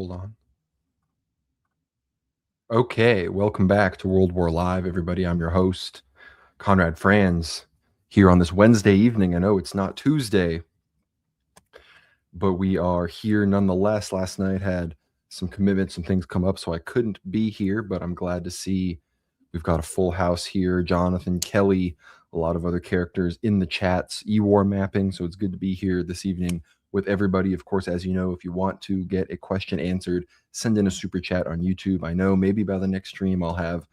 Hold on. Okay, welcome back to World War Live, everybody. I'm your host, Conrad Franz, here on this Wednesday evening. I know it's not Tuesday, but we are here nonetheless. Last night had some commitments, some things come up, so I couldn't be here, but I'm glad to see we've got a full house here. Jonathan, Kelly, a lot of other characters in the chats, E-War mapping, so it's good to be here this evening with everybody. Of course, as you know, if you want to get a question answered, send in a super chat on YouTube. I know maybe by the next stream I'll have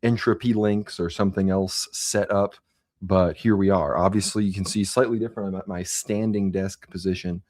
entropy links or something else set up, but here we are. Obviously, you can see slightly different. I'm at my standing desk position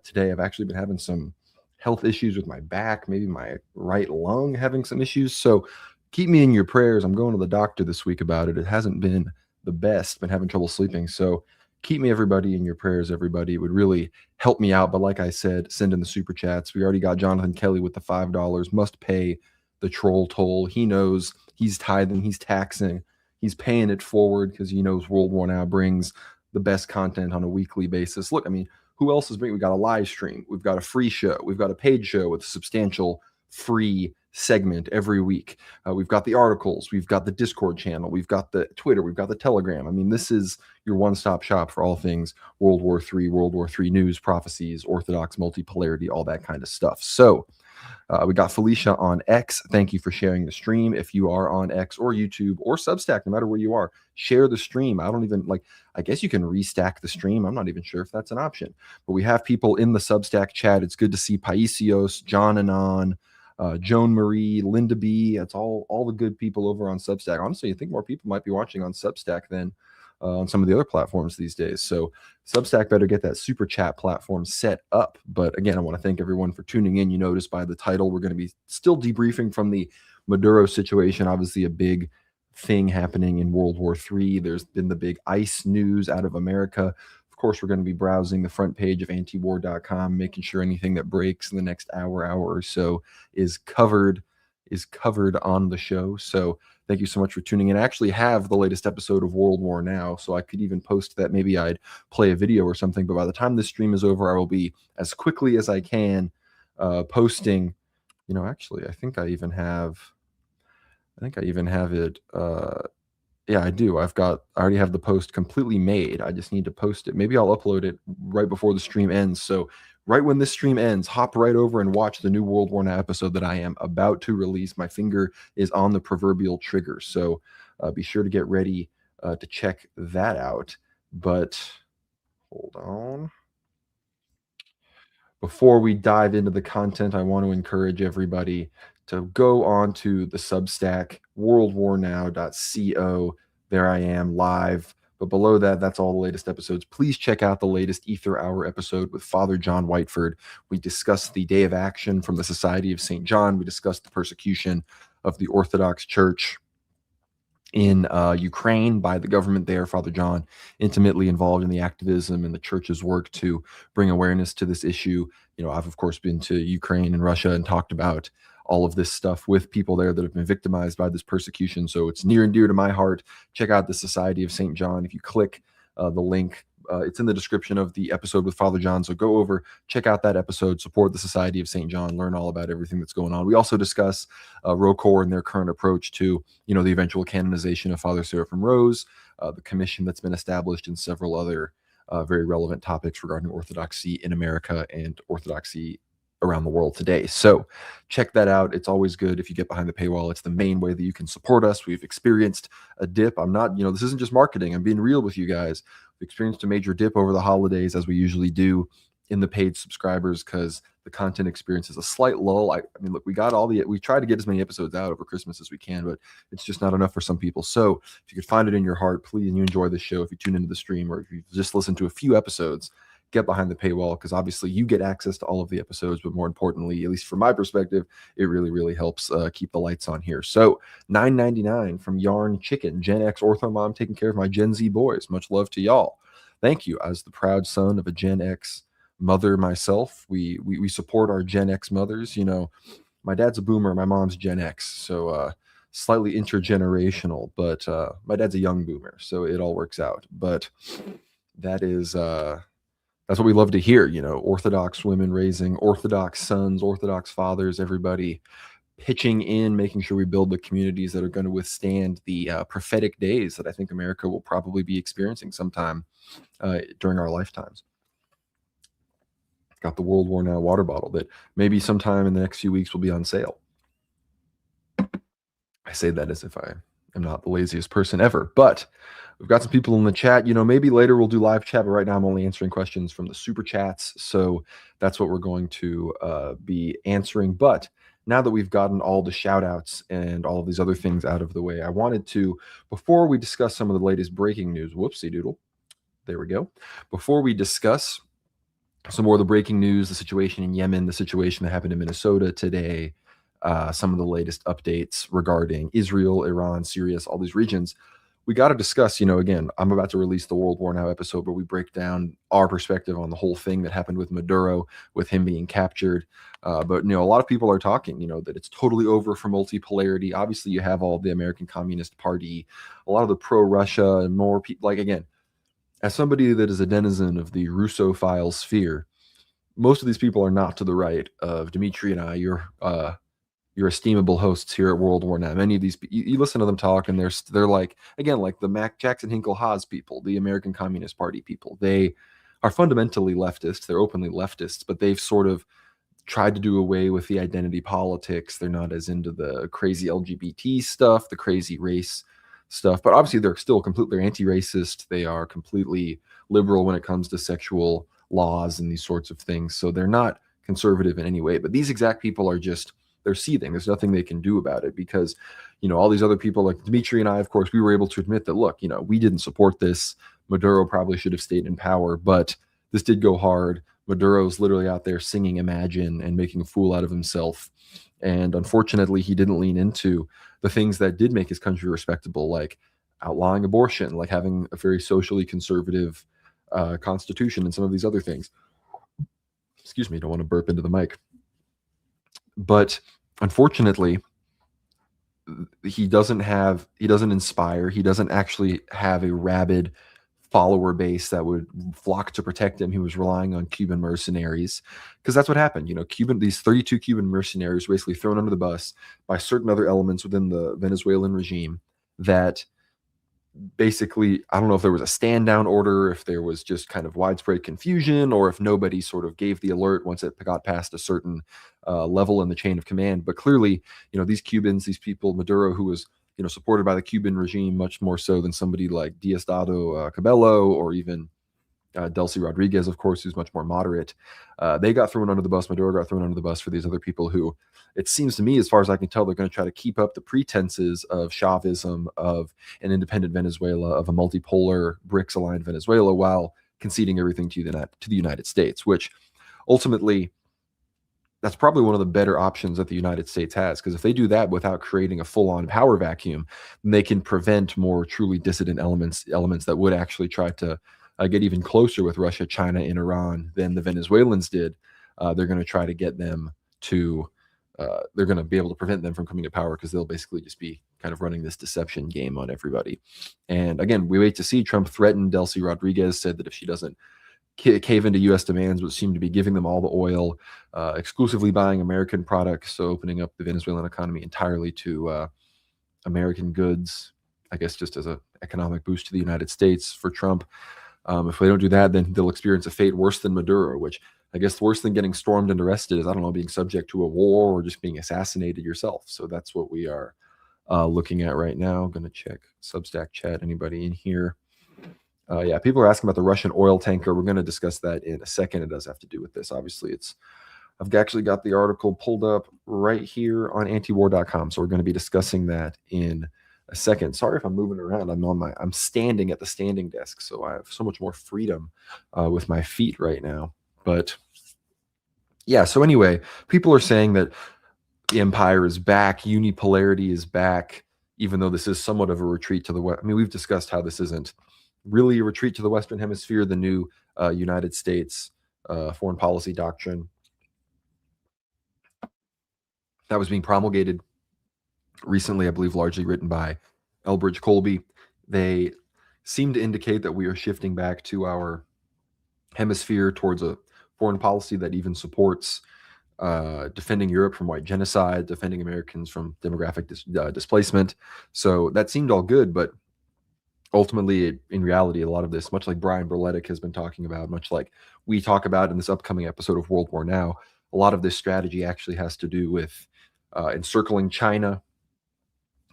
today. I've actually been having some health issues with my back, maybe my right lung having some issues. So keep me in your prayers. I'm going to the doctor this week about it. It hasn't been the best, been having trouble sleeping. So keep me, everybody, in your prayers, everybody. It would really help me out. But like I said, send in the super chats. We already got Jonathan Kelly with the $5. Must pay the troll toll. He knows he's tithing, he's taxing, he's paying it forward because he knows World War Now brings the best content on a weekly basis. Look, I mean, who else is bringing? We got a live stream, we've got a free show, we've got a paid show with a substantial free segment every week. We've got the articles, we've got the Discord channel, we've got the Twitter, we've got the Telegram. I mean, this is your one-stop shop for all things World War III news, prophecies, Orthodox, multipolarity, all that kind of stuff. So we got Felicia on X. Thank you for sharing the stream. If you are on X or YouTube or Substack, no matter where you are, share the stream. I don't even I guess you can restack the stream. I'm not even sure if that's an option, but we have people in the Substack chat. It's good to see Paisios, John Anon, Joan Marie, Linda B. That's all the good people over on Substack. Honestly, I think more people might be watching on Substack than on some of the other platforms these days. So Substack better get that super chat platform set up. But again, I want to thank everyone for tuning in. You notice by the title, we're going to be still debriefing from the Maduro situation. Obviously, a big thing happening in World War III. There's been the big ICE news out of America. Of course, we're going to be browsing the front page of antiwar.com, making sure anything that breaks in the next hour or so is covered on the show. So thank you so much for tuning in. I actually have the latest episode of World War Now, so I could even post that. Maybe I'd play a video or something, but by the time this stream is over, I will be, as quickly as I can, posting. Actually, I think I even have it. Yeah, I do. I already have the post completely made. I just need to post it. Maybe I'll upload it right before the stream ends. So right when this stream ends, hop right over and watch the new World War Now episode that I am about to release. My finger is on the proverbial trigger. So be sure to get ready to check that out. But hold on. Before we dive into the content, I want to encourage everybody to go on to the Substack, worldwarnow.co. There I am live. But below that, that's all the latest episodes. Please check out the latest Ether Hour episode with Father John Whiteford. We discussed the Day of Action from the Society of St. John. We discussed the persecution of the Orthodox Church in Ukraine by the government there. Father John, intimately involved in the activism and the church's work to bring awareness to this issue. I've, of course, been to Ukraine and Russia and talked about all of this stuff with people there that have been victimized by this persecution. So it's near and dear to my heart. Check out the Society of St. John. If you click the link, it's in the description of the episode with Father John. So go over, check out that episode, support the Society of St. John, learn all about everything that's going on. We also discuss ROCOR and their current approach to, the eventual canonization of Father Seraphim Rose, the commission that's been established, and several other very relevant topics regarding Orthodoxy in America and Orthodoxy around the world today. So check that out. It's always good if you get behind the paywall. It's the main way that you can support us. We've experienced a dip. I'm not, this isn't just marketing. I'm being real with you guys. We've experienced a major dip over the holidays, as we usually do in the paid subscribers, because the content experience is a slight lull. I mean, look, we try to get as many episodes out over Christmas as we can, but it's just not enough for some people. So if you could find it in your heart, please, and you enjoy the show, if you tune into the stream or if you just listen to a few episodes, get behind the paywall, because obviously you get access to all of the episodes, but more importantly, at least from my perspective, it really, really helps keep the lights on here. So $9.99 from Yarn Chicken, Gen X Ortho Mom, taking care of my Gen Z boys. Much love to y'all. Thank you. As the proud son of a Gen X mother myself, we support our Gen X mothers. My dad's a boomer, my mom's Gen X, so slightly intergenerational, but my dad's a young boomer, so it all works out. But that is that's what we love to hear. Orthodox women raising Orthodox sons, Orthodox fathers, everybody pitching in, making sure we build the communities that are going to withstand the prophetic days that I think America will probably be experiencing sometime during our lifetimes. Got the World War Now water bottle that maybe sometime in the next few weeks will be on sale. I say that as if I am not the laziest person ever, but we've got some people in the chat. Maybe later we'll do live chat, but right now I'm only answering questions from the super chats. So that's what we're going to be answering. But now that we've gotten all the shout outs and all of these other things out of the way, I wanted to, before we discuss some of the latest breaking news, whoopsie doodle, there we go. Before we discuss some more of the breaking news, the situation in Yemen, the situation that happened in Minnesota today, some of the latest updates regarding Israel, Iran, Syria, all these regions, we got to discuss, again, I'm about to release the World War Now episode where we break down our perspective on the whole thing that happened with Maduro, with him being captured. But, a lot of people are talking, that it's totally over for multipolarity. Obviously, you have all the American Communist Party, a lot of the pro-Russia and more people, again, as somebody that is a denizen of the Russophile sphere, most of these people are not to the right of Dimitri and I, your estimable hosts here at World War Now. Many of these, you listen to them talk, and they're like, again, like the Mac Jackson Hinkle Haas people, the American Communist Party people. They are fundamentally leftist. They're openly leftists, but they've sort of tried to do away with the identity politics. They're not as into the crazy LGBT stuff, the crazy race stuff, but obviously they're still completely anti-racist. They are completely liberal when it comes to sexual laws and these sorts of things. So they're not conservative in any way, but these exact people are just, they're seething. There's nothing they can do about it because, all these other people like Dimitri and I, of course, we were able to admit that, look, we didn't support this. Maduro probably should have stayed in power, but this did go hard. Maduro's literally out there singing Imagine and making a fool out of himself. And unfortunately, he didn't lean into the things that did make his country respectable, like outlawing abortion, like having a very socially conservative constitution and some of these other things. Excuse me, don't want to burp into the mic. But unfortunately, he doesn't inspire. He doesn't actually have a rabid follower base that would flock to protect him. He was relying on Cuban mercenaries because that's what happened. These 32 Cuban mercenaries were basically thrown under the bus by certain other elements within the Venezuelan regime that basically, I don't know if there was a stand down order, if there was just kind of widespread confusion, or if nobody sort of gave the alert once it got past a certain level in the chain of command. But clearly, these Cubans, these people, Maduro, who was supported by the Cuban regime much more so than somebody like Diosdado Cabello or even Delcy Rodriguez, of course, who's much more moderate. They got thrown under the bus. Maduro got thrown under the bus for these other people who, it seems to me, as far as I can tell, they're going to try to keep up the pretenses of Chavism, of an independent Venezuela, of a multipolar BRICS-aligned Venezuela, while conceding everything to the United States, which ultimately, that's probably one of the better options that the United States has, because if they do that without creating a full-on power vacuum, then they can prevent more truly dissident elements that would actually try to get even closer with Russia, China, and Iran than the Venezuelans did. They're going to try to get them to, they're going to be able to prevent them from coming to power because they'll basically just be kind of running this deception game on everybody. And again, we wait to see. Trump threatened Delcy Rodriguez, said that if she doesn't cave into U.S. demands, which seem to be giving them all the oil, exclusively buying American products, so opening up the Venezuelan economy entirely to American goods, I guess just as an economic boost to the United States for Trump. If they don't do that, then they'll experience a fate worse than Maduro, which I guess worse than getting stormed and arrested is, I don't know, being subject to a war or just being assassinated yourself. So that's what we are looking at right now. I'm going to check Substack chat. Anybody in here? Yeah, people are asking about the Russian oil tanker. We're going to discuss that in a second. It does have to do with this. Obviously, I've actually got the article pulled up right here on antiwar.com. So we're going to be discussing that in a second. Sorry if I'm moving around. I'm standing at the standing desk, so I have so much more freedom with my feet right now. But yeah, so anyway, people are saying that the empire is back, unipolarity is back, even though this is somewhat of a retreat to the west. I mean, we've discussed how this isn't really a retreat to the Western Hemisphere, the new United States foreign policy doctrine that was being promulgated recently, I believe largely written by Elbridge Colby. They seem to indicate that we are shifting back to our hemisphere towards a foreign policy that even supports defending Europe from white genocide, defending Americans from demographic displacement. So that seemed all good, but ultimately, in reality, a lot of this, much like Brian Berletic has been talking about, much like we talk about in this upcoming episode of World War Now, a lot of this strategy actually has to do with encircling China,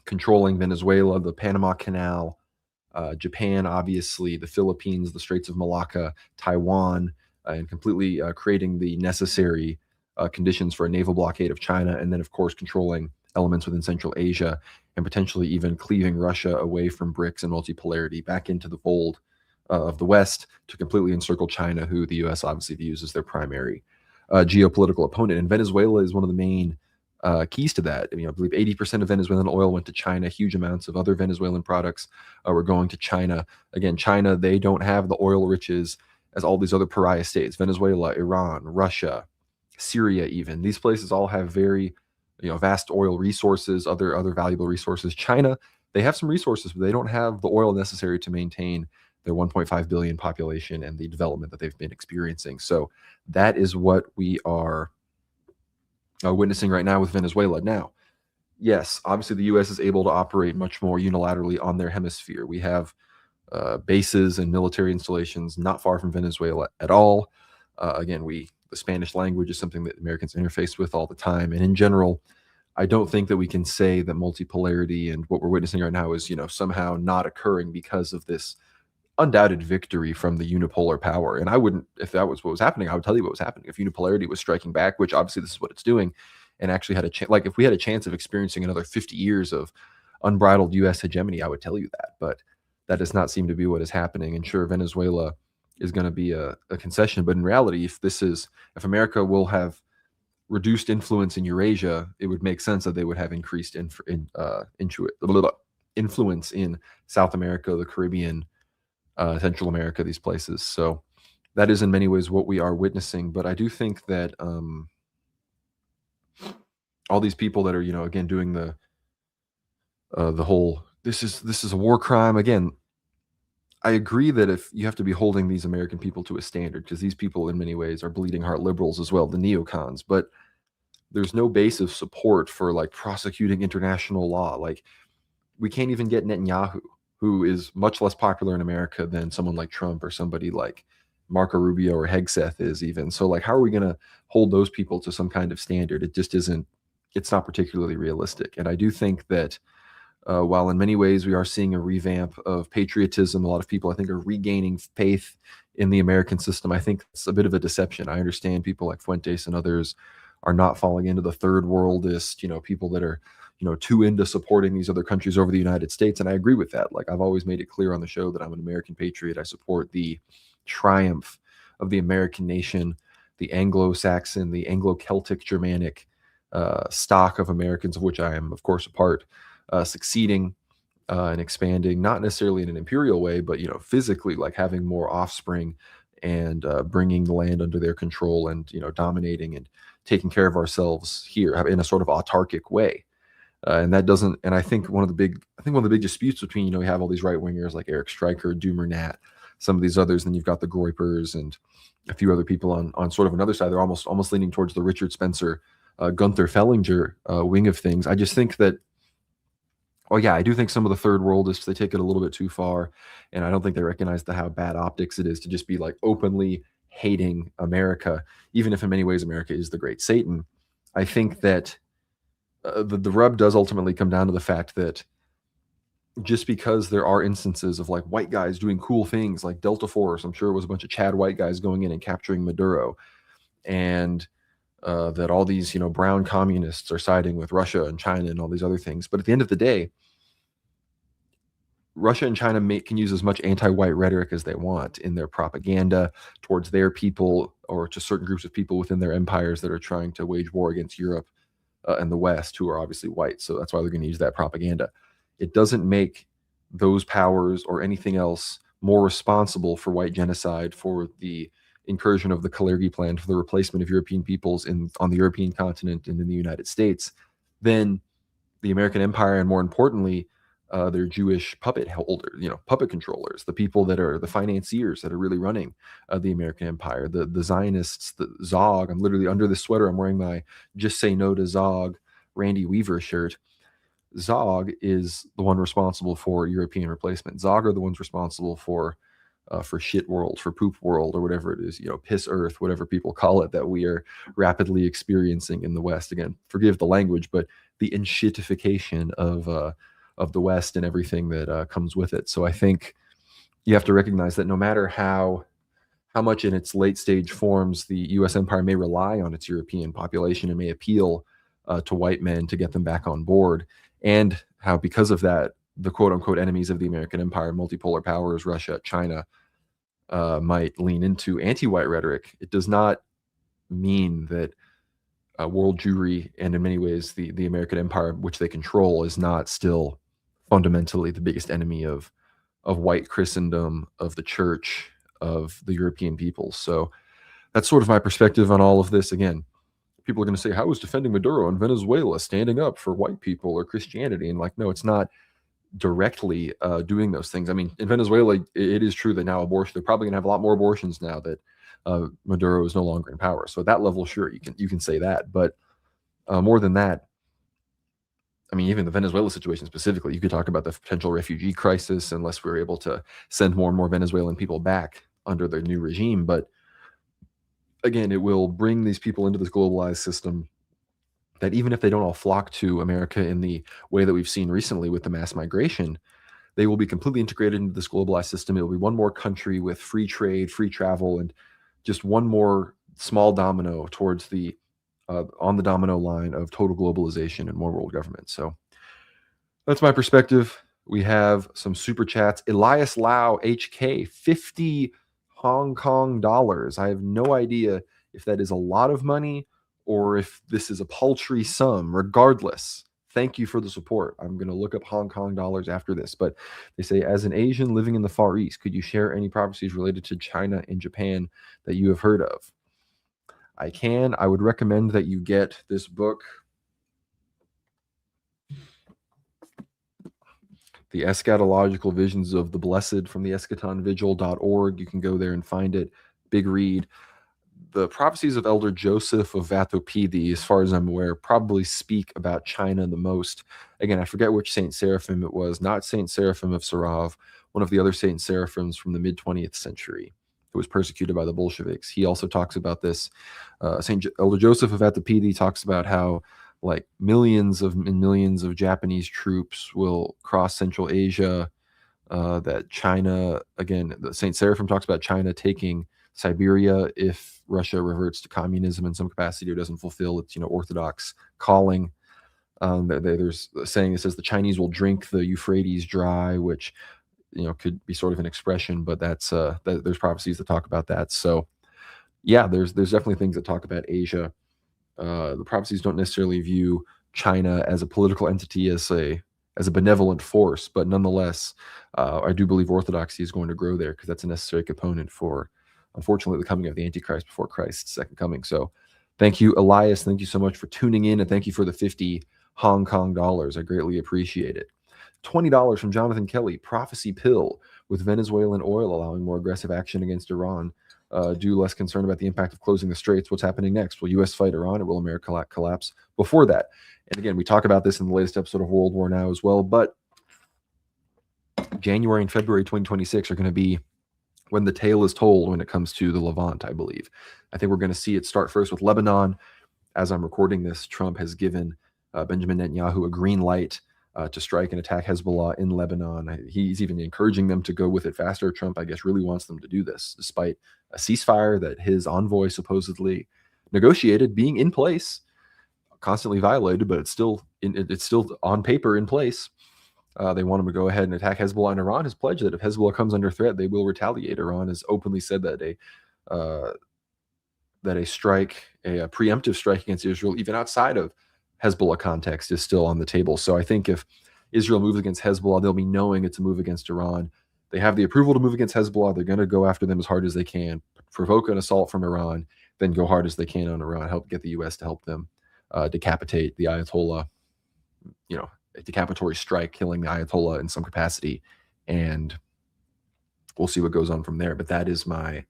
controlling Venezuela, the Panama Canal, Japan, obviously, the Philippines, the Straits of Malacca, Taiwan, and completely creating the necessary conditions for a naval blockade of China, and then, of course, controlling elements within Central Asia, and potentially even cleaving Russia away from BRICS and multipolarity back into the fold of the West to completely encircle China, who the U.S. obviously views as their primary geopolitical opponent. And Venezuela is one of the main keys to that. I mean, I believe 80% of Venezuelan oil went to China. Huge amounts of other Venezuelan products were going to China. Again, China, they don't have the oil riches as all these other pariah states. Venezuela, Iran, Russia, Syria, even. These places all have very, vast oil resources, other valuable resources. China, they have some resources, but they don't have the oil necessary to maintain their 1.5 billion population and the development that they've been experiencing. So that is what we are witnessing right now with Venezuela. Now, yes, obviously the U.S. is able to operate much more unilaterally on their hemisphere. We have bases and military installations not far from Venezuela at all. Again, the Spanish language is something that Americans interface with all the time. And in general, I don't think that we can say that multipolarity and what we're witnessing right now is, somehow not occurring because of this undoubted victory from the unipolar power. And I wouldn't, if that was what was happening, I would tell you what was happening. If unipolarity was striking back, which obviously this is what it's doing, and actually had a chance, like if we had a chance of experiencing another 50 years of unbridled U.S. hegemony, I would tell you that. But that does not seem to be what is happening. And sure, Venezuela is going to be a concession. But in reality, if America will have reduced influence in Eurasia, it would make sense that they would have increased influence in South America, the Caribbean, Central America, these places. So that is in many ways what we are witnessing. But I do think that all these people that are, again, doing the whole this is a war crime. Again, I agree that if you have to be holding these American people to a standard, because these people in many ways are bleeding heart liberals as well, the neocons, but there's no base of support for like prosecuting international law. Like we can't even get Netanyahu, who is much less popular in America than someone like Trump or somebody like Marco Rubio or Hegseth is even. So like, how are we going to hold those people to some kind of standard? It just isn't, it's not particularly realistic. And I do think that while in many ways we are seeing a revamp of patriotism, a lot of people I think are regaining faith in the American system. I think it's a bit of a deception. I understand people like Fuentes and others are not falling into the third worldist, people that are, too into supporting these other countries over the United States. And I agree with that. Like I've always made it clear on the show that I'm an American patriot. I support the triumph of the American nation, the Anglo-Saxon, the Anglo-Celtic Germanic stock of Americans, of which I am, of course, a part, succeeding and expanding, not necessarily in an imperial way, but, physically, like having more offspring and bringing the land under their control and, dominating and taking care of ourselves here in a sort of autarkic way. And that doesn't, and I think one of the big disputes between, you have all these right wingers like Eric Streicher, Doomer Nat, some of these others, then you've got the Groypers and a few other people on sort of another side. They're almost leaning towards the Richard Spencer, Gunther Fellinger wing of things. I just think that, I do think some of the third worldists, they take it a little bit too far. And I don't think they recognize how bad optics it is to just be like openly hating America, even if in many ways America is the great Satan. I think that the rub does ultimately come down to the fact that just because there are instances of like white guys doing cool things like Delta Force, I'm sure it was a bunch of Chad white guys going in and capturing Maduro, and that all these, brown communists are siding with Russia and China and all these other things. But at the end of the day, Russia and China can use as much anti-white rhetoric as they want in their propaganda towards their people or to certain groups of people within their empires that are trying to wage war against Europe and the West, who are obviously white. So that's why they're going to use that propaganda. It doesn't make those powers or anything else more responsible for white genocide, for the incursion of the Kalergi plan, for the replacement of European peoples on the European continent and in the United States, than the American empire, and more importantly, their Jewish puppet holders, puppet controllers, the people that are the financiers that are really running the American empire, the Zionists, the Zog. I'm literally under this sweater. I'm wearing my "Just Say No to Zog" Randy Weaver shirt. Zog is the one responsible for European replacement. Zog are the ones responsible for shit world, for poop world, or whatever it is, piss earth, whatever people call it, that we are rapidly experiencing in the West. Again, forgive the language, but the enshittification of the West and everything that comes with it. So I think you have to recognize that no matter how much in its late stage forms the U.S. empire may rely on its European population and may appeal to white men to get them back on board, and how because of that, the quote unquote enemies of the American empire, multipolar powers, Russia, China, might lean into anti-white rhetoric, it does not mean that world Jewry and in many ways the American empire, which they control, is not still fundamentally the biggest enemy of white Christendom, of the church, of the European peoples. So that's sort of my perspective on all of this. Again, people are going to say, how is defending Maduro in Venezuela standing up for white people or Christianity? And no, it's not directly doing those things. I mean, in Venezuela, it is true that now they're probably going to have a lot more abortions now that Maduro is no longer in power. So at that level, sure, you can say that. But more than that, I mean, even the Venezuela situation specifically, you could talk about the potential refugee crisis unless we're able to send more and more Venezuelan people back under the new regime. But again, it will bring these people into this globalized system that even if they don't all flock to America in the way that we've seen recently with the mass migration, they will be completely integrated into this globalized system. It will be one more country with free trade, free travel, and just one more small domino towards on the domino line of total globalization and more world government. So that's my perspective. We have some super chats. Elias Lau HK, 50 Hong Kong dollars. I have no idea if that is a lot of money or if this is a paltry sum. Regardless, thank you for the support. I'm going to look up Hong Kong dollars after this. But they say, as an Asian living in the Far East, could you share any prophecies related to China and Japan that you have heard of? I can. I would recommend that you get this book, The Eschatological Visions of the Blessed, from the eschatonvigil.org. You can go there and find it. Big read. The prophecies of Elder Joseph of Vatopedi, as far as I'm aware, probably speak about China the most. Again, I forget which Saint Seraphim it was, not Saint Seraphim of Sarov, one of the other Saint Seraphims from the mid-20th century who was persecuted by the Bolsheviks. He also talks about this. Elder Joseph of Vatopedi talks about how millions of Japanese troops will cross Central Asia, that China, again, the Saint Seraphim talks about China taking Siberia if Russia reverts to communism in some capacity or doesn't fulfill its Orthodox calling. There's a saying that says the Chinese will drink the Euphrates dry, which could be sort of an expression, but there's prophecies that talk about that. So yeah, there's definitely things that talk about Asia. The prophecies don't necessarily view China as a political entity, as a benevolent force, but nonetheless, I do believe Orthodoxy is going to grow there because that's a necessary component for, unfortunately, the coming of the Antichrist before Christ's second coming. So thank you, Elias. Thank you so much for tuning in, and thank you for the 50 Hong Kong dollars. I greatly appreciate it. $20 from Jonathan Kelly. Prophecy pill: with Venezuelan oil allowing more aggressive action against Iran, do less concerned about the impact of closing the straits. What's happening next? Will U.S. fight Iran, or will America collapse before that? And again, we talk about this in the latest episode of World War Now as well, but January and February 2026 are going to be when the tale is told when it comes to the Levant, I believe. I think we're going to see it start first with Lebanon. As I'm recording this, Trump has given Benjamin Netanyahu a green light to strike and attack Hezbollah in Lebanon. He's even encouraging them to go with it faster. Trump, I guess, really wants them to do this, despite a ceasefire that his envoy supposedly negotiated being in place, constantly violated, but it's still on paper in place. They want him to go ahead and attack Hezbollah, and Iran has pledged that if Hezbollah comes under threat, they will retaliate. Iran has openly said that a preemptive strike against Israel, even outside of Hezbollah context, is still on the table. So I think if Israel moves against Hezbollah, they'll be knowing it's a move against Iran. They have the approval to move against Hezbollah. They're going to go after them as hard as they can, provoke an assault from Iran, then go hard as they can on Iran, help get the U.S. to help them decapitate the Ayatollah, decapitatory strike, killing the Ayatollah in some capacity, and we'll see what goes on from there. But that is my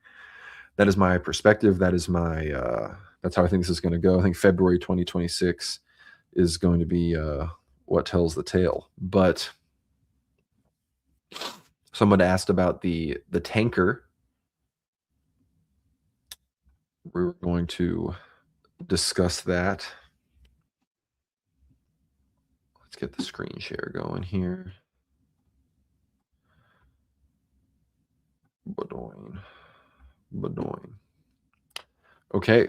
perspective. That is my that's how I think this is going to go. I think February 2026 is going to be what tells the tale. But someone asked about the tanker. We're going to discuss that. Let's get the screen share going here. Badoin. Okay.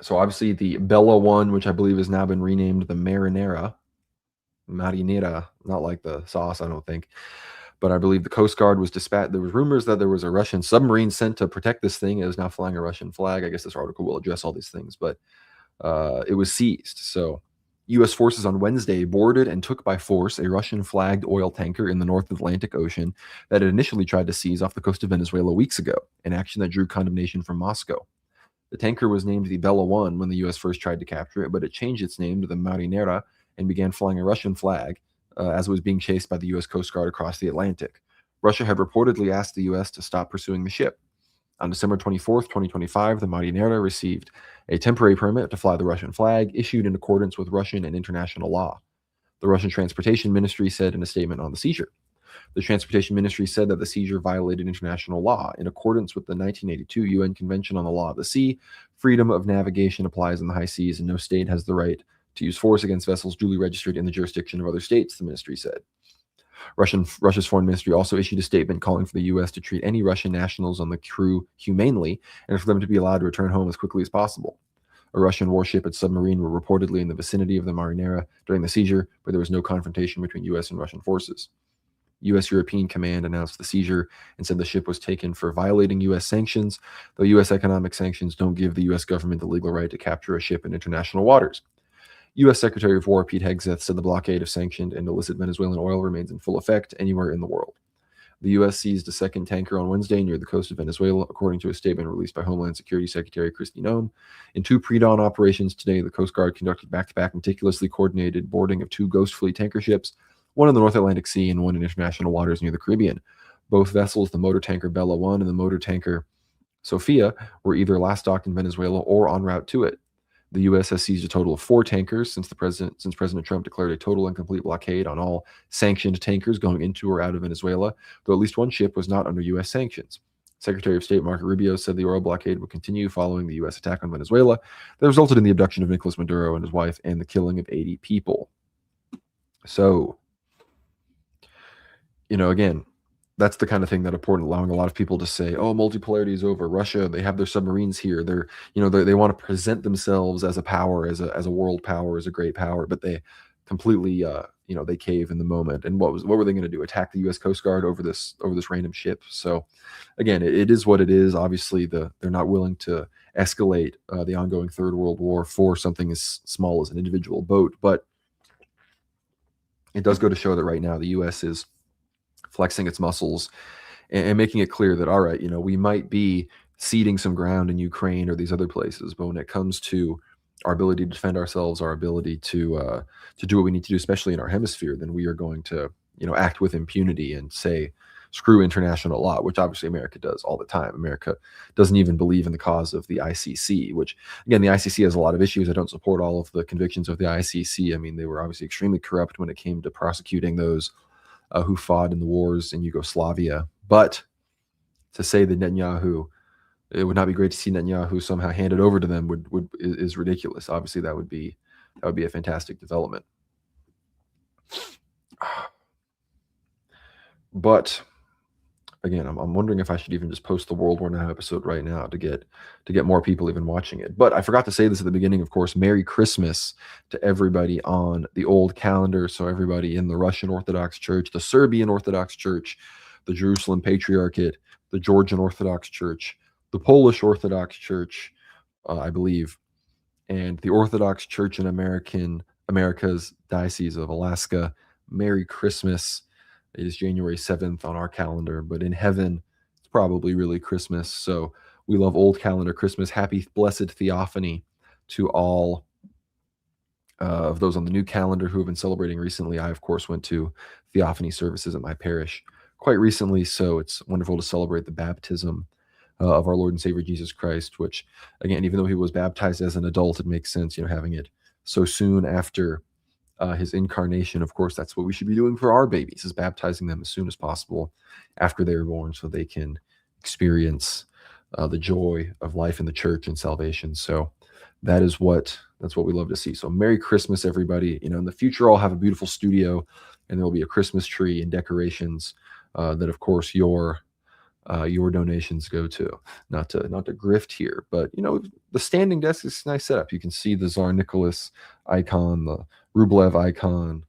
So obviously the Bella 1, which I believe has now been renamed the Marinera, not like the sauce, I don't think. But I believe the Coast Guard was dispatched. There was rumors that there was a Russian submarine sent to protect this thing. It is now flying a Russian flag. I guess this article will address all these things, but it was seized. So U.S. forces on Wednesday boarded and took by force a Russian-flagged oil tanker in the North Atlantic Ocean that had initially tried to seize off the coast of Venezuela weeks ago, an action that drew condemnation from Moscow. The tanker was named the Bella 1 when the U.S. first tried to capture it, but it changed its name to the Marinera and began flying a Russian flag as it was being chased by the U.S. Coast Guard across the Atlantic. Russia had reportedly asked the U.S. to stop pursuing the ship. On December 24th, 2025, the Marinera received a temporary permit to fly the Russian flag, issued in accordance with Russian and international law. The Russian Transportation Ministry said in a statement on the seizure. The Transportation Ministry said that the seizure violated international law. In accordance with the 1982 UN Convention on the Law of the Sea, freedom of navigation applies in the high seas, and no state has the right to use force against vessels duly registered in the jurisdiction of other states, the ministry said. Russia's foreign ministry also issued a statement calling for the U.S. to treat any Russian nationals on the crew humanely and for them to be allowed to return home as quickly as possible. A Russian warship and submarine were reportedly in the vicinity of the Marinera during the seizure, but there was no confrontation between U.S. and Russian forces. U.S. European Command announced the seizure and said the ship was taken for violating U.S. sanctions, though U.S. economic sanctions don't give the U.S. government the legal right to capture a ship in international waters. U.S. Secretary of War Pete Hegseth said the blockade of sanctioned and illicit Venezuelan oil remains in full effect anywhere in the world. The U.S. seized a second tanker on Wednesday near the coast of Venezuela, according to a statement released by Homeland Security Secretary Kristi Noem. In two pre-dawn operations today, the Coast Guard conducted back-to-back meticulously coordinated boarding of two Ghost Fleet tanker ships, one in the North Atlantic Sea and one in international waters near the Caribbean. Both vessels, the motor tanker Bella 1 and the motor tanker Sophia, were either last docked in Venezuela or en route to it. The U.S. has seized a total of 4 tankers since President Trump declared a total and complete blockade on all sanctioned tankers going into or out of Venezuela, though at least one ship was not under U.S. sanctions. Secretary of State Marco Rubio said the oil blockade would continue following the U.S. attack on Venezuela that resulted in the abduction of Nicolas Maduro and his wife and the killing of 80 people. So, again, that's the kind of thing that important, allowing a lot of people to say, oh, multipolarity is over. Russia, they have their submarines here. They want to present themselves as a power, as a world power, as a great power, but they completely, they cave in the moment. And what were they going to do? Attack the U.S. Coast Guard over this random ship? So again, it is what it is. Obviously, they're not willing to escalate the ongoing Third World War for something as small as an individual boat. But it does go to show that right now the U.S. is flexing its muscles and making it clear that, all right, we might be ceding some ground in Ukraine or these other places, but when it comes to our ability to defend ourselves, our ability to do what we need to do, especially in our hemisphere, then we are going to, act with impunity and say, screw international law, which obviously America does all the time. America doesn't even believe in the cause of the ICC, which, again, the ICC has a lot of issues. I don't support all of the convictions of the ICC. I mean, they were obviously extremely corrupt when it came to prosecuting those who fought in the wars in Yugoslavia. But to say that Netanyahu, it would not be great to see Netanyahu somehow handed over to them is ridiculous. Obviously, that would be a fantastic development. But again, I'm wondering if I should even just post the World War Now episode right now to get more people even watching it. But I forgot to say this at the beginning, of course. Merry Christmas to everybody on the old calendar. So everybody in the Russian Orthodox Church, the Serbian Orthodox Church, the Jerusalem Patriarchate, the Georgian Orthodox Church, the Polish Orthodox Church, I believe, and the Orthodox Church in America's Diocese of Alaska. Merry Christmas. It is January 7th on our calendar, but in heaven, it's probably really Christmas. So we love old calendar Christmas. Happy blessed theophany to all of those on the new calendar who have been celebrating recently. I, of course, went to Theophany services at my parish quite recently, so it's wonderful to celebrate the baptism of our Lord and Savior Jesus Christ, which, again, even though he was baptized as an adult, it makes sense, having it so soon after his incarnation. Of course, that's what we should be doing for our babies, is baptizing them as soon as possible after they're born so they can experience the joy of life in the church and salvation. So that's what we love to see. So Merry Christmas, everybody. In the future, I'll have a beautiful studio, and there will be a Christmas tree and decorations that, of course, your donations go to. Not to grift here, but the standing desk is a nice setup. You can see the Tsar Nicholas icon, the Rublev icon,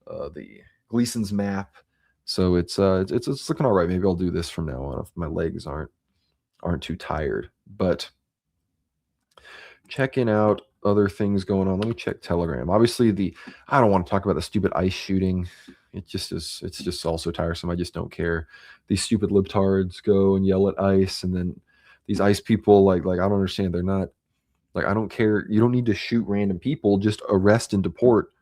the Gleason's map. So it's looking all right. Maybe I'll do this from now on if my legs aren't too tired. But checking out other things going on. Let me check Telegram. Obviously, I don't want to talk about the stupid ICE shooting. It's just also tiresome. I just don't care. These stupid libtards go and yell at ICE, and then these ICE people, like I don't understand. They're not, like, I don't care. You don't need to shoot random people. Just arrest and deport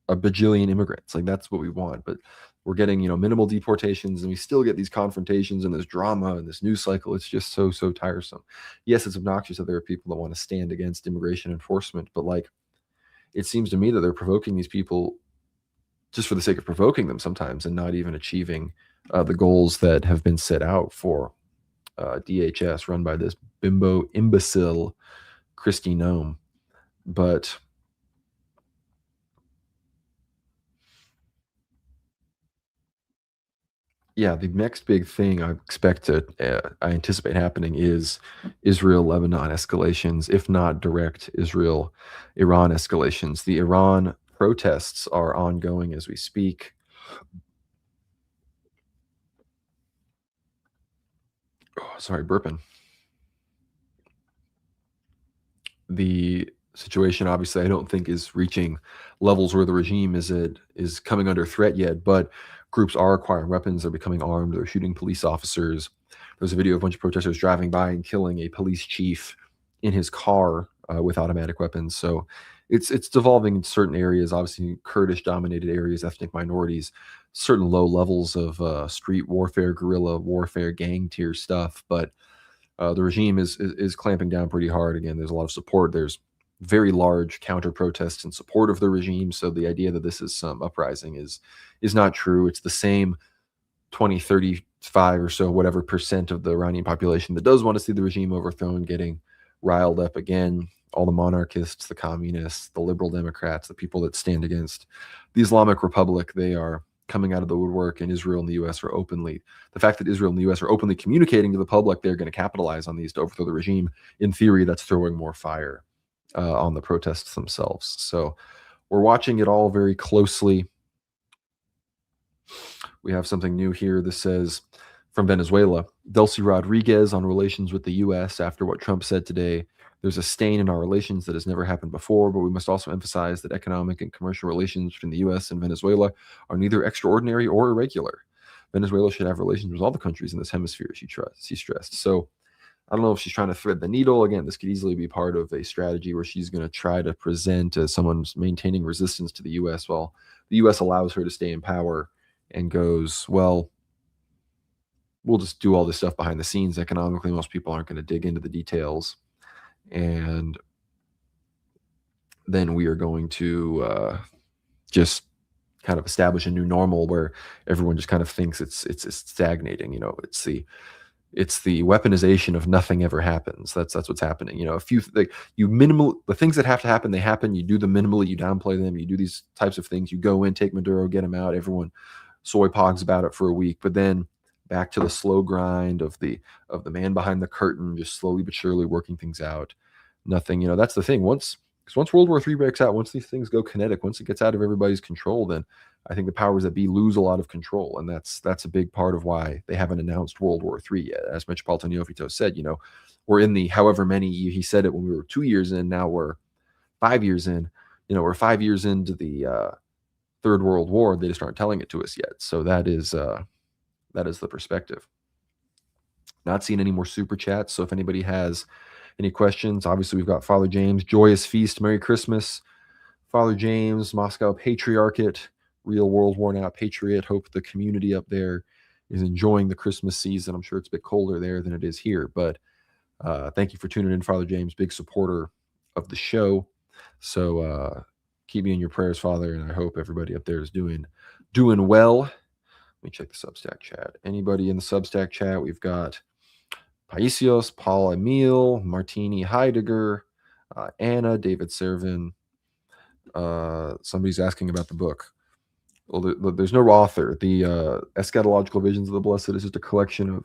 a bajillion immigrants. Like, that's what we want. But we're getting, minimal deportations, and we still get these confrontations and this drama and this news cycle. It's just so tiresome. Yes, it's obnoxious that there are people that want to stand against immigration enforcement, but it seems to me that they're provoking these people just for the sake of provoking them sometimes, and not even achieving the goals that have been set out for DHS, run by this imbecile Kristi Noem. But yeah, the next big thing I anticipate happening is Israel-Lebanon escalations, if not direct Israel-Iran escalations. The Iran protests are ongoing as we speak. Oh, sorry, burping. The situation, obviously, I don't think is reaching levels where the regime is coming under threat yet, but groups are acquiring weapons. They're becoming armed. They're shooting police officers. There's a video of a bunch of protesters driving by and killing a police chief in his car with automatic weapons. So it's devolving in certain areas, obviously Kurdish-dominated areas, ethnic minorities, certain low levels of street warfare, guerrilla warfare, gang tier stuff. But the regime is clamping down pretty hard. Again, there's a lot of support. There's very large counter protests in support of the regime. So the idea that this is some uprising is not true. It's the same 20, 35 or so, whatever percent of the Iranian population that does want to see the regime overthrown getting riled up again. All the monarchists, the communists, the liberal Democrats, the people that stand against the Islamic Republic, they are coming out of the woodwork, and Israel and the U.S. are openly, the fact that Israel and the U.S. are openly communicating to the public they're going to capitalize on these to overthrow the regime, in theory, that's throwing more fire on the protests themselves. So we're watching it all very closely. We have something new here. This says, from Venezuela, Delcy Rodriguez on relations with the U.S. after what Trump said today. There's a stain in our relations that has never happened before, but we must also emphasize that economic and commercial relations between the U.S. and Venezuela are neither extraordinary or irregular. Venezuela should have relations with all the countries in this hemisphere, she stressed. So I don't know if she's trying to thread the needle. Again, this could easily be part of a strategy where she's going to try to present as someone's maintaining resistance to the U.S. while the U.S. allows her to stay in power and goes, well, we'll just do all this stuff behind the scenes. Economically, most people aren't going to dig into the details. And then we are going to just kind of establish a new normal where everyone just kind of thinks it's stagnating. It's the weaponization of nothing ever happens. That's what's happening. The things that have to happen, they happen. You do them minimally. You downplay them. You do these types of things. You go in, take Maduro, get him out. Everyone soy pogs about it for a week, but then back to the slow grind of the man behind the curtain, just slowly but surely working things out. Nothing, that's the thing. Once World War III breaks out, once these things go kinetic, once it gets out of everybody's control, then I think the powers that be lose a lot of control. And that's a big part of why they haven't announced World War III yet. As Metropolitan Neofito said, we're in the however many, he said it when we were 2 years in, now we're 5 years in, we're 5 years into the Third World War. They just aren't telling it to us yet. So that is the perspective. Not seeing any more super chats. So if anybody has any questions, obviously we've got Father James, joyous feast, Merry Christmas. Father James, Moscow Patriarchate, real World War Now patriot. Hope the community up there is enjoying the Christmas season. I'm sure it's a bit colder there than it is here, but thank you for tuning in, Father James, big supporter of the show. So keep me in your prayers, Father, and I hope everybody up there is doing well. Let me check the Substack chat. Anybody in the Substack chat? We've got Paisios, Paul Emil, Martini Heidegger, Anna, David Servin. Somebody's asking about the book. Well, there's no author. The Eschatological Visions of the Blessed is just a collection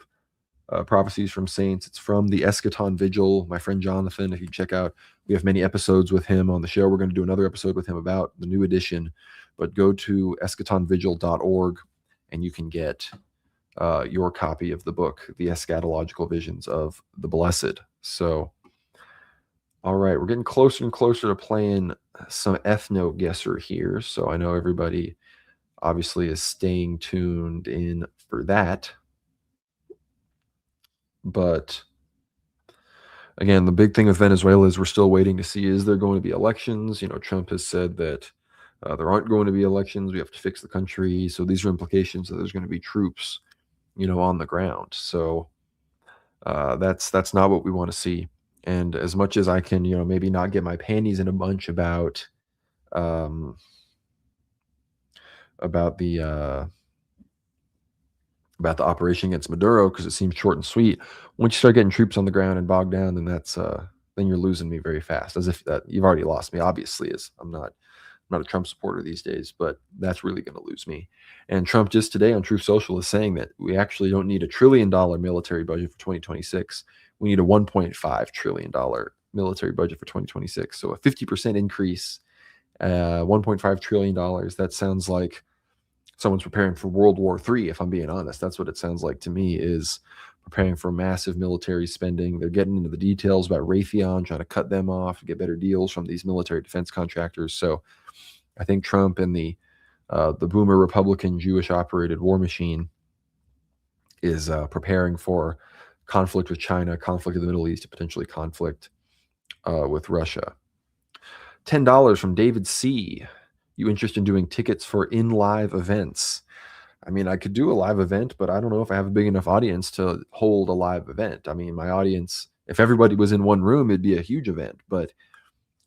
of prophecies from saints. It's from the Eschaton Vigil. My friend Jonathan, if you check out, we have many episodes with him on the show. We're going to do another episode with him about the new edition, but go to eschatonvigil.org and you can get your copy of the book, The Eschatological Visions of the Blessed. So, all right, we're getting closer and closer to playing some ethno guesser here. So I know everybody obviously is staying tuned in for that. But again, the big thing with Venezuela is we're still waiting to see, is there going to be elections? You know, Trump has said that there aren't going to be elections. We have to fix the country. So these are implications that there's going to be troops, you know, on the ground. So that's not what we want to see. And as much as I can, you know, maybe not get my panties in a bunch about the operation against Maduro, because it seems short and sweet. Once you start getting troops on the ground and bogged down, then then you're losing me very fast. As if that you've already lost me. Obviously, as I'm not a Trump supporter these days, but that's really going to lose me. And Trump just today on Truth Social is saying that we actually don't need $1 trillion military budget for 2026. We need a $1.5 trillion military budget for 2026. So a 50% increase, $1.5 trillion. That sounds like someone's preparing for World War III, if I'm being honest. That's what it sounds like to me, is preparing for massive military spending. They're getting into the details about Raytheon, trying to cut them off, get better deals from these military defense contractors. So I think Trump and the boomer Republican Jewish operated war machine is preparing for conflict with China, conflict in the Middle East, and potentially conflict with Russia. $10 from David C. You interested in doing tickets for in-live events? I mean, I could do a live event, but I don't know if I have a big enough audience to hold a live event. I mean, my audience, if everybody was in one room, it'd be a huge event, but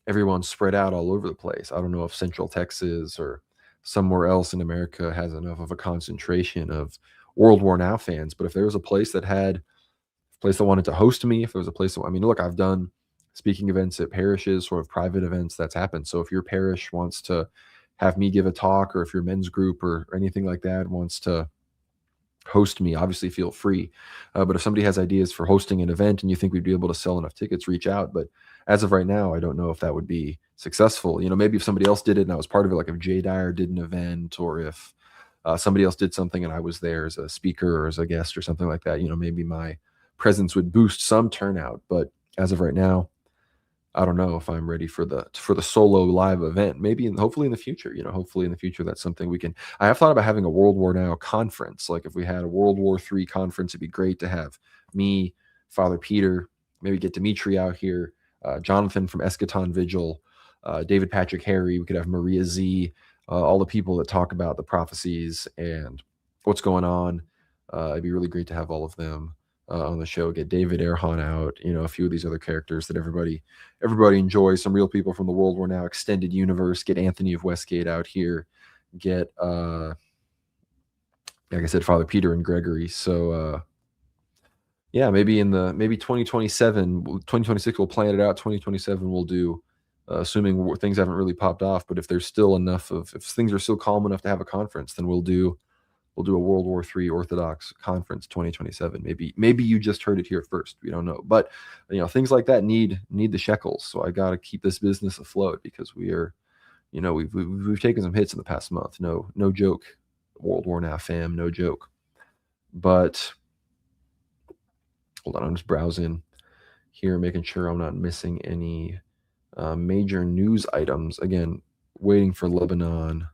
everyone's spread out all over the place. I don't know if Central Texas or somewhere else in America has enough of a concentration of World War Now fans. But if there was a place that wanted to host me, if there was a place that, I mean, look, I've done speaking events at parishes, sort of private events, that's happened. So if your parish wants to have me give a talk, or if your men's group or anything like that wants to host me, obviously feel free. But if somebody has ideas for hosting an event and you think we'd be able to sell enough tickets, reach out. But as of right now, I don't know if that would be successful. You know, maybe if somebody else did it and I was part of it, like if Jay Dyer did an event, or if somebody else did something and I was there as a speaker or as a guest or something like that, you know, maybe my presence would boost some turnout. But as of right now, I don't know if I'm ready for the solo live event. Maybe hopefully in the future, you know, hopefully in the future, that's something we can. I have thought about having a World War Now conference. Like if we had a World War III conference, it'd be great to have me, Father Peter, maybe get Dimitri out here, Jonathan from Eschaton Vigil, David Patrick Harry. We could have Maria Z, all the people that talk about the prophecies and what's going on. It'd be really great to have all of them on the show. Get David Erhan out, you know, a few of these other characters that everybody enjoys, some real people from the World War Now extended universe. Get Anthony of Westgate out here. Get like I said, Father Peter and Gregory. So yeah, maybe 2027, 2026 we'll plan it out. 2027 we'll do, assuming things haven't really popped off, but if there's still enough of, if things are still calm enough to have a conference, then we'll do a World War III Orthodox conference 2027. Maybe you just heard it here first. We don't know. But you know, things like that need the shekels. So I got to keep this business afloat, because we are, you know, we've taken some hits in the past month. No joke. World War Now fam, no joke. But hold on, I'm just browsing here, making sure I'm not missing any major news items. Again, waiting for Lebanon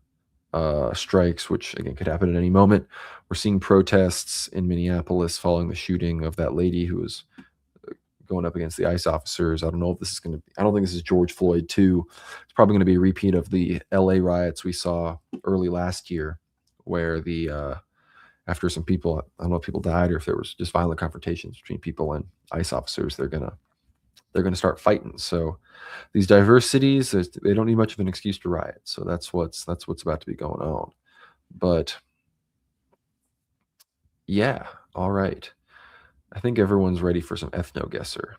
strikes, which again could happen at any moment. We're seeing protests in Minneapolis following the shooting of that lady who was going up against the ICE officers. I don't know if this is going to be, I don't think this is George Floyd 2. It's probably going to be a repeat of the LA riots we saw early last year, where after some people, I don't know if people died or if there was just violent confrontations between people and ICE officers, they're going to start fighting. So these diverse cities, they don't need much of an excuse to riot. So that's what's about to be going on. But yeah, all right. I think everyone's ready for some ethno guesser.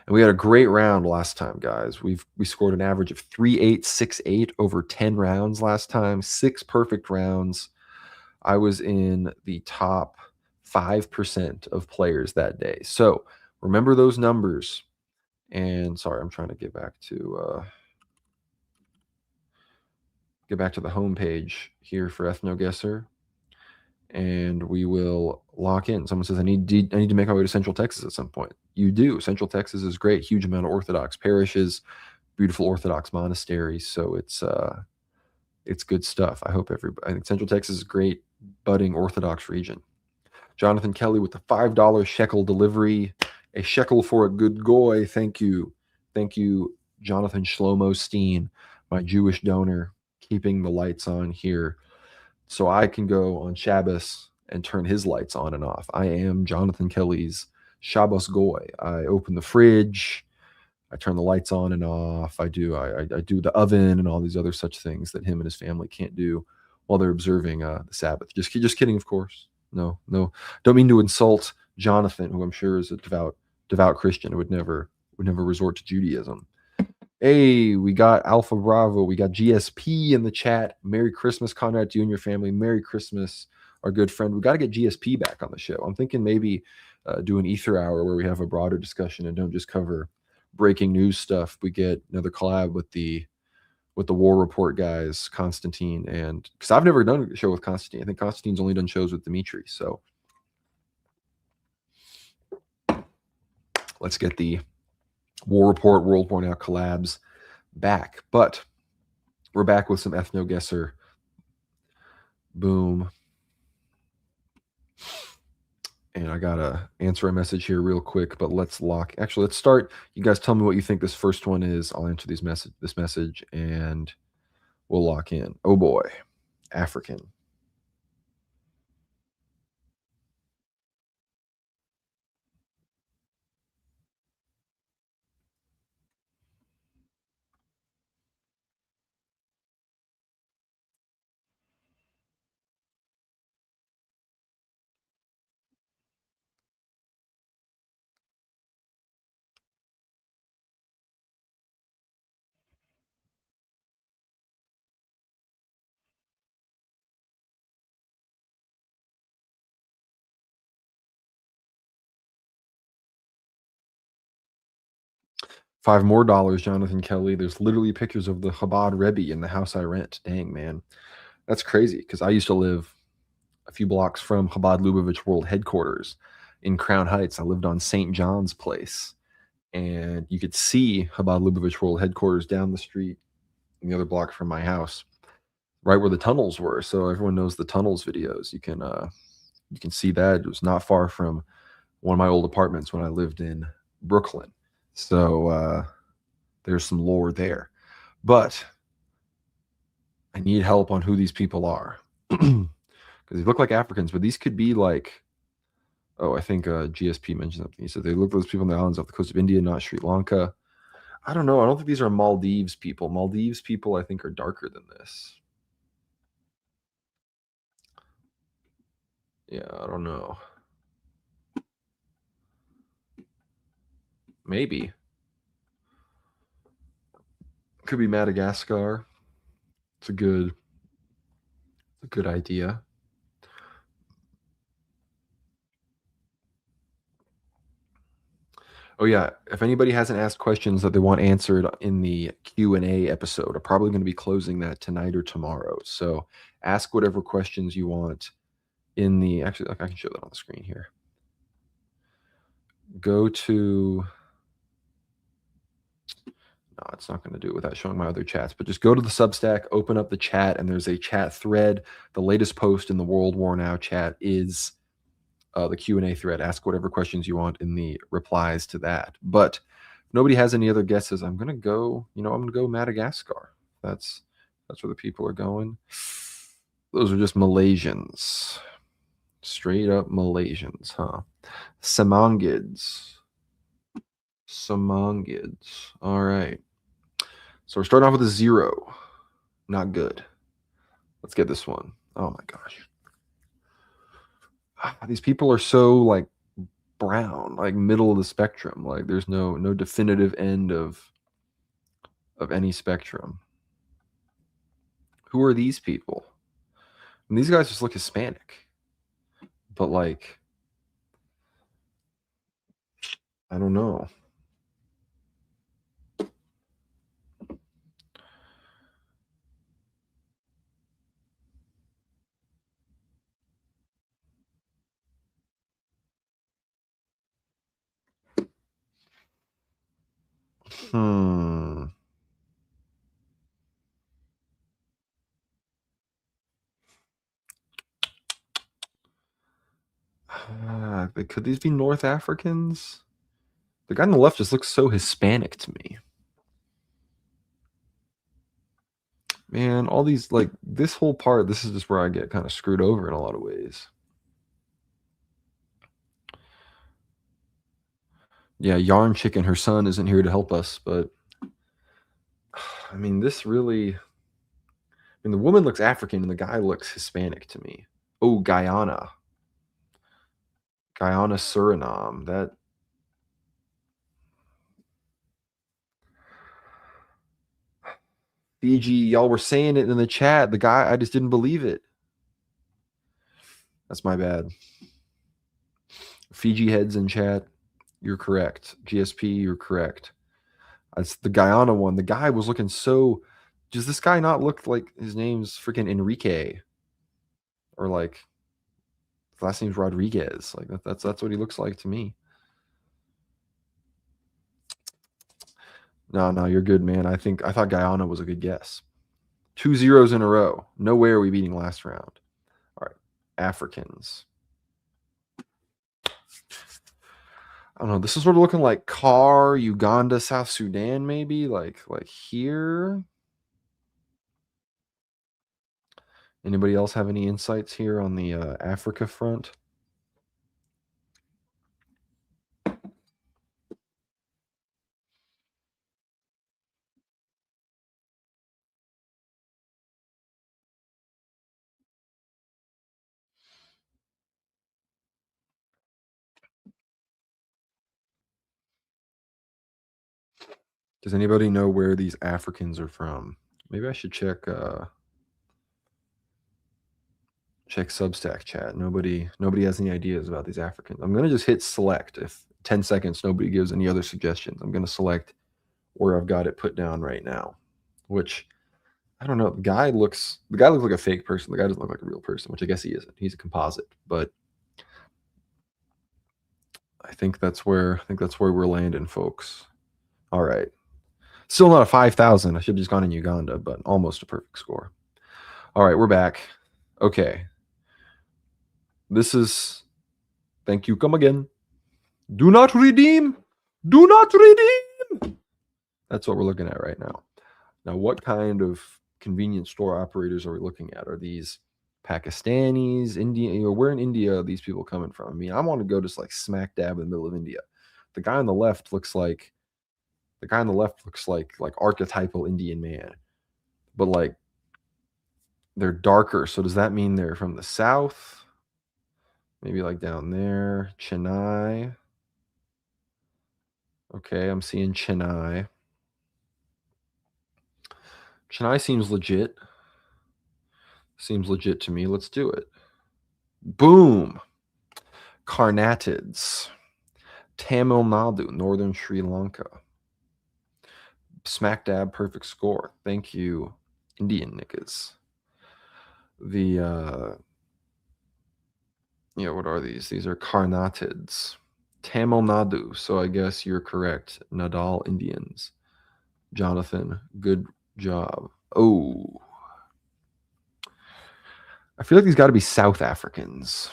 And we had a great round last time, guys. We scored an average of 3.868 over 10 rounds last time. 6 perfect rounds. I was in the top 5% of players that day. So remember those numbers. And sorry, I'm trying to get back to the homepage here for ethno guesser. And we will lock in. Someone says, I need to make my way to Central Texas at some point. You do. Central Texas is great. Huge amount of Orthodox parishes, beautiful Orthodox monasteries. So it's good stuff. I think Central Texas is a great budding Orthodox region. Jonathan Kelly with the $5 shekel delivery. A shekel for a good goy. Thank you. Thank you, Jonathan Shlomo Steen, my Jewish donor, keeping the lights on here so I can go on Shabbos and turn his lights on and off. I am Jonathan Kelly's Shabbos goy. I open the fridge, I turn the lights on and off. I do the oven and all these other such things that him and his family can't do while they're observing the Sabbath. Just kidding, of course. No, don't mean to insult Jonathan, who I'm sure is a devout Christian who would never resort to Judaism. Hey, we got Alpha Bravo. We got GSP in the chat. Merry Christmas, Conrad, to you and your family. Merry Christmas, our good friend. We got to get GSP back on the show. I'm thinking maybe do an Ether Hour where we have a broader discussion and don't just cover breaking news stuff. We get another collab with the War Report guys, Constantine, and because I've never done a show with Constantine. I think Constantine's only done shows with Dimitri. So let's get the War Report, World War Now collabs back. But we're back with some ethno guesser. Boom. And I gotta answer a message here real quick, but let's start. You guys tell me what you think this first one is. I'll answer this message and we'll lock in. Oh boy, African. $5 more, Jonathan Kelly. There's literally pictures of the Chabad Rebbe in the house I rent. Dang, man. That's crazy because I used to live a few blocks from Chabad Lubavitch World Headquarters in Crown Heights. I lived on St. John's Place, and you could see Chabad Lubavitch World Headquarters down the street in the other block from my house, right where the tunnels were. So everyone knows the tunnels videos. You can see that. It was not far from one of my old apartments when I lived in Brooklyn. So there's some lore there. But I need help on who these people are. Because they look like Africans, but these could be like, oh, I think GSP mentioned something. He said they look like those people on the islands off the coast of India, not Sri Lanka. I don't know. I don't think these are Maldives people. Maldives people, I think, are darker than this. Yeah, I don't know. Maybe. Could be Madagascar. It's a good idea. Oh yeah, if anybody hasn't asked questions that they want answered in the Q&A episode, I'm probably going to be closing that tonight or tomorrow. So ask whatever questions you want in the, actually, I can show that on the screen here. Go to, no, it's not going to do it without showing my other chats, but just go to the Substack, open up the chat, and there's a chat thread. The latest post in the World War Now chat is the Q&A thread. Ask whatever questions you want in the replies to that. But if nobody has any other guesses, I'm gonna go. I'm gonna go Madagascar. That's where the people are going. Those are just Malaysians, straight up Malaysians, huh? Semangids. All right. So we're starting off with a 0. Not good. Let's get this one. Oh my gosh. These people are so like brown, like middle of the spectrum. Like there's no definitive end of any spectrum. Who are these people? And these guys just look Hispanic. But like I don't know. Could these be North Africans? The guy on the left just looks so Hispanic to me. Man, all these, like, this whole part, this is just where I get kind of screwed over in a lot of ways. Yeah, Yarn Chicken, her son, isn't here to help us, but I mean, this really. I mean, the woman looks African and the guy looks Hispanic to me. Oh, Guyana, Suriname. That. Fiji, y'all were saying it in the chat. The guy, I just didn't believe it. That's my bad. Fiji heads in chat. You're correct. GSP, you're correct. That's the Guyana one. The guy was looking so. Does this guy not look like his name's freaking Enrique? Or like his last name's Rodriguez? Like that's what he looks like to me. No, you're good, man. I thought Guyana was a good guess. 2 zeros in a row. No way are we beating last round. All right. Africans. I don't know. This is sort of looking like CAR, Uganda, South Sudan, maybe like here. Anybody else have any insights here on the Africa front? Does anybody know where these Africans are from? Maybe I should check Substack chat. Nobody has any ideas about these Africans. I'm gonna just hit select. If 10 seconds nobody gives any other suggestions, I'm gonna select where I've got it put down right now. Which I don't know. The guy looks like a fake person. The guy doesn't look like a real person, which I guess he isn't. He's a composite, but I think that's where we're landing, folks. All right. Still not a 5,000. I should have just gone in Uganda, but almost a perfect score. All right, we're back. Okay. This is. Thank you. Come again. Do not redeem. Do not redeem. That's what we're looking at right now. Now, what kind of convenience store operators are we looking at? Are these Pakistanis, Indian? Where in India are these people coming from? I mean, I want to go just like smack dab in the middle of India. The guy on the left looks like archetypal Indian man, but like they're darker. So does that mean they're from the south? Maybe like down there, Chennai. Okay, I'm seeing Chennai. Chennai seems legit. Seems legit to me. Let's do it. Boom. Carnatids. Tamil Nadu, northern Sri Lanka. Smack dab, perfect score. Thank you, Indian niggas. The what are these? These are Carnatids. Tamil Nadu. So I guess you're correct. Nadal Indians. Jonathan, good job. Oh. I feel like these got to be South Africans.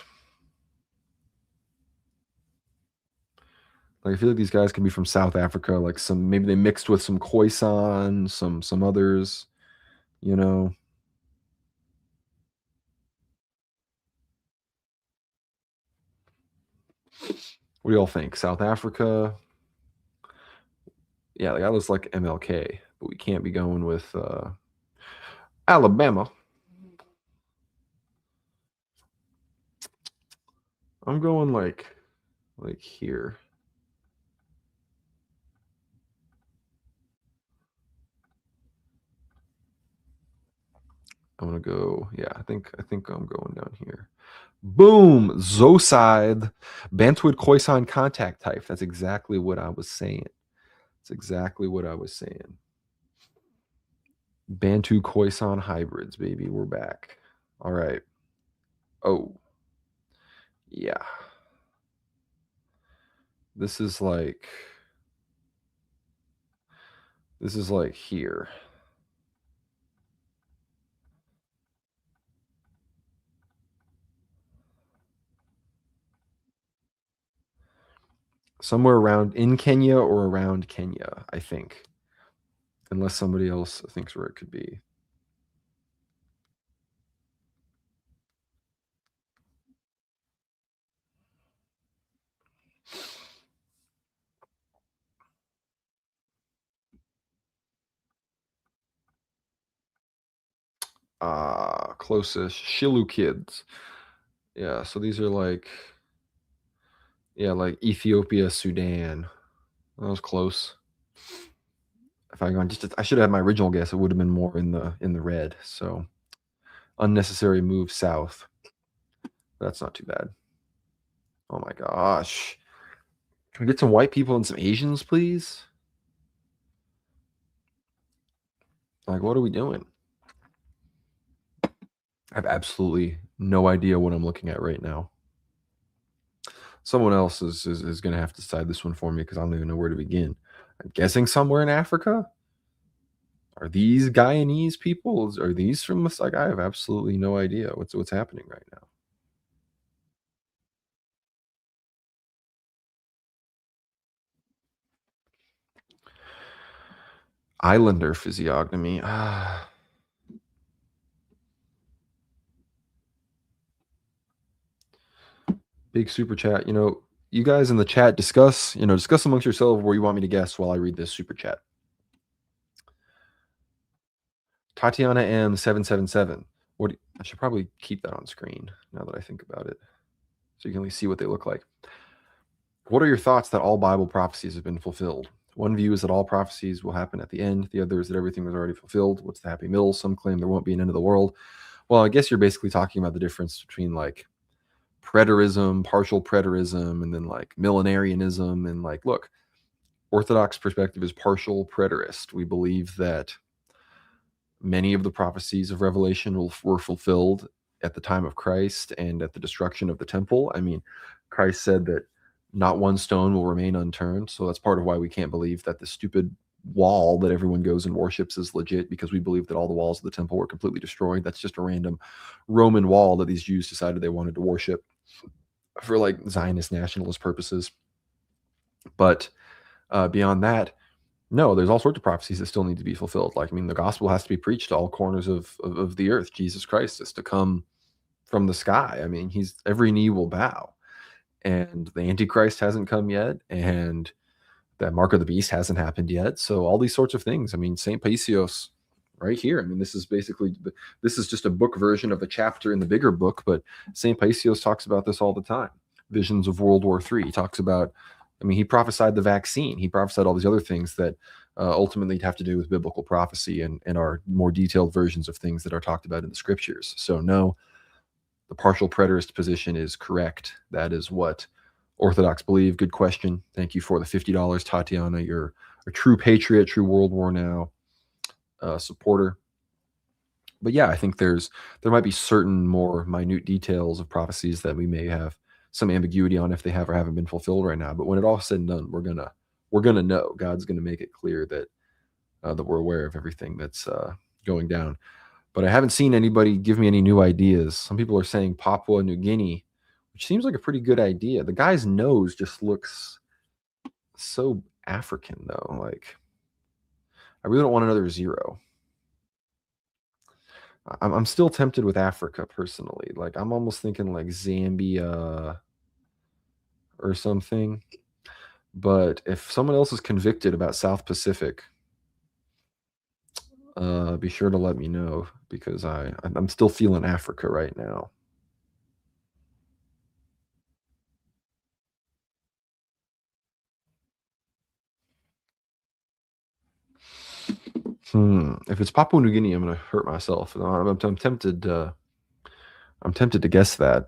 Like I feel like these guys could be from South Africa, like maybe they mixed with some Khoisan, some others, you know. What do y'all think? South Africa? Yeah, the guy looks like MLK, but we can't be going with Alabama. I'm going like here. I'm gonna go. Yeah, I think I'm going down here. Boom, Zoside, Bantwood Khoisan contact type. That's exactly what I was saying. That's exactly what I was saying. Bantu Khoisan hybrids, baby. We're back. All right. Oh, yeah. This is like here. Somewhere around in Kenya or around Kenya, I think. Unless somebody else thinks where it could be. Closest Shilu kids. Yeah, so these are like Ethiopia, Sudan. That was close. If I gone I should have had my original guess. It would have been more in the red. So unnecessary move south. That's not too bad. Oh my gosh. Can we get some white people and some Asians, please? Like, what are we doing? I have absolutely no idea what I'm looking at right now. Someone else is going to have to decide this one for me because I don't even know where to begin. I'm guessing somewhere in Africa. Are these Guyanese people? Are these from the like? I have absolutely no idea what's happening right now. Islander physiognomy. Big super chat. You guys in the chat discuss amongst yourselves where you want me to guess while I read this super chat. Tatiana M777. I should probably keep that on screen now that I think about it, so you can at least see what they look like. What are your thoughts that all Bible prophecies have been fulfilled? One view is that all prophecies will happen at the end. The other is that everything was already fulfilled. What's the happy middle? Some claim there won't be an end of the world. Well, I guess you're basically talking about the difference between like preterism, partial preterism, and then like millenarianism. And like, look, Orthodox perspective is partial preterist. We believe that many of the prophecies of Revelation were fulfilled at the time of Christ and at the destruction of the temple. I mean, Christ said that not one stone will remain unturned. So that's part of why we can't believe that the stupid wall that everyone goes and worships is legit, because we believe that all the walls of the temple were completely destroyed. That's just a random Roman wall that these Jews decided they wanted to worship for like Zionist nationalist purposes. But beyond that, no, there's all sorts of prophecies that still need to be fulfilled. Like, I mean, the gospel has to be preached to all corners of the earth. Jesus Christ is to come from the sky. I mean, every knee will bow, and the Antichrist hasn't come yet, and that mark of the beast hasn't happened yet. So all these sorts of things. I mean, Saint Paisios, right here. I mean, this is just a book version of a chapter in the bigger book, but Saint Paisios talks about this all the time. Visions of World War III. He talks about. I mean, he prophesied the vaccine. He prophesied all these other things that ultimately have to do with biblical prophecy and are more detailed versions of things that are talked about in the scriptures. So no, the partial preterist position is correct. That is what Orthodox believe. Good question. Thank you for the $50, Tatiana. You're a true patriot, true World War Now supporter. But yeah, I think there might be certain more minute details of prophecies that we may have some ambiguity on if they have or haven't been fulfilled right now. But when it all said and done, we're gonna know. God's gonna make it clear that that we're aware of everything that's going down. But I haven't seen anybody give me any new ideas. Some people are saying Papua New Guinea, which seems like a pretty good idea. The guy's nose just looks so African though. Like, I really don't want another zero. I'm still tempted with Africa personally. Like, I'm almost thinking like Zambia or something. But if someone else is convicted about South Pacific, be sure to let me know, because I'm still feeling Africa right now. If it's Papua New Guinea, I'm gonna hurt myself. I'm tempted. I'm tempted to guess that.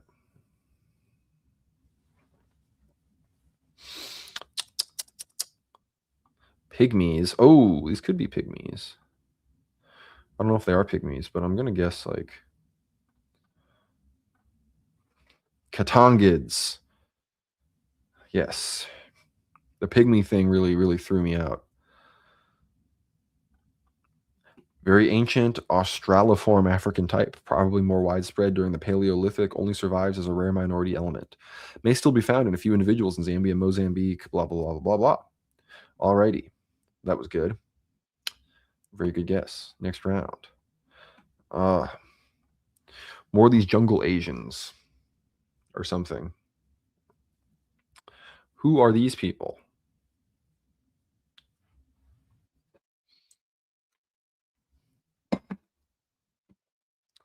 Pygmies. Oh, these could be pygmies. I don't know if they are pygmies, but I'm gonna guess like Katongids. Yes, the pygmy thing really threw me out. Very ancient Australiform African type, probably more widespread during the Paleolithic, only survives as a rare minority element. May still be found in a few individuals in Zambia, Mozambique, blah, blah, blah, blah, blah. Alrighty. That was good. Very good guess. Next round. More of these jungle Asians or something. Who are these people?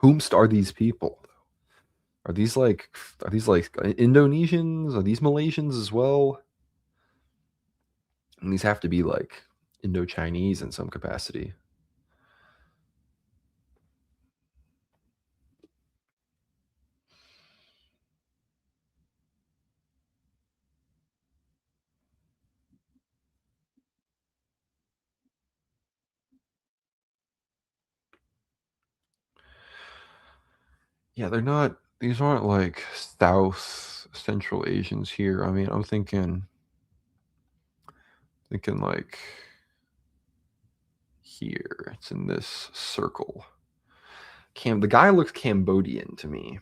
Whomst are these people? Are these like Indonesians? Are these Malaysians as well? And these have to be like Indo-Chinese in some capacity. Yeah, they're not. These aren't like South Central Asians here. I mean, I'm thinking like here. It's in this circle. The guy looks Cambodian to me.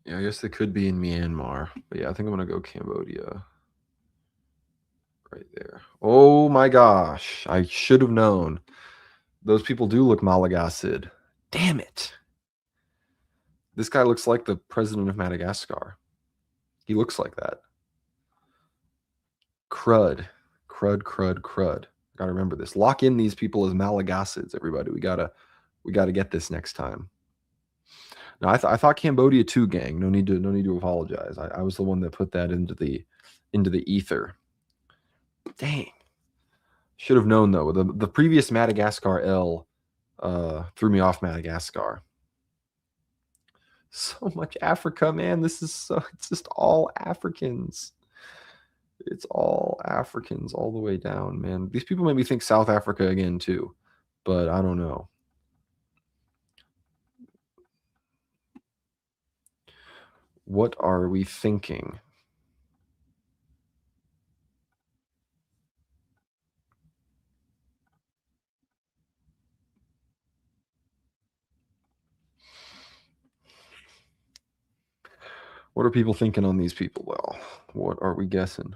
Yeah, I guess they could be in Myanmar. But yeah, I think I'm gonna go Cambodia. Right there. Oh my gosh. I should have known. Those people do look Malagacid. Damn it. This guy looks like the president of Madagascar. He looks like that. Crud. Crud, crud, crud. Gotta remember this. Lock in these people as Malagacids, everybody. We gotta get this next time. No, I thought Cambodia too, gang. No need to apologize. I was the one that put that into the ether. Dang. Should have known though. The previous Madagascar L threw me off Madagascar. So much Africa, man. It's just all Africans. It's all Africans all the way down, man. These people made me think South Africa again too, but I don't know. What are we thinking? What are people thinking on these people? Well, what are we guessing?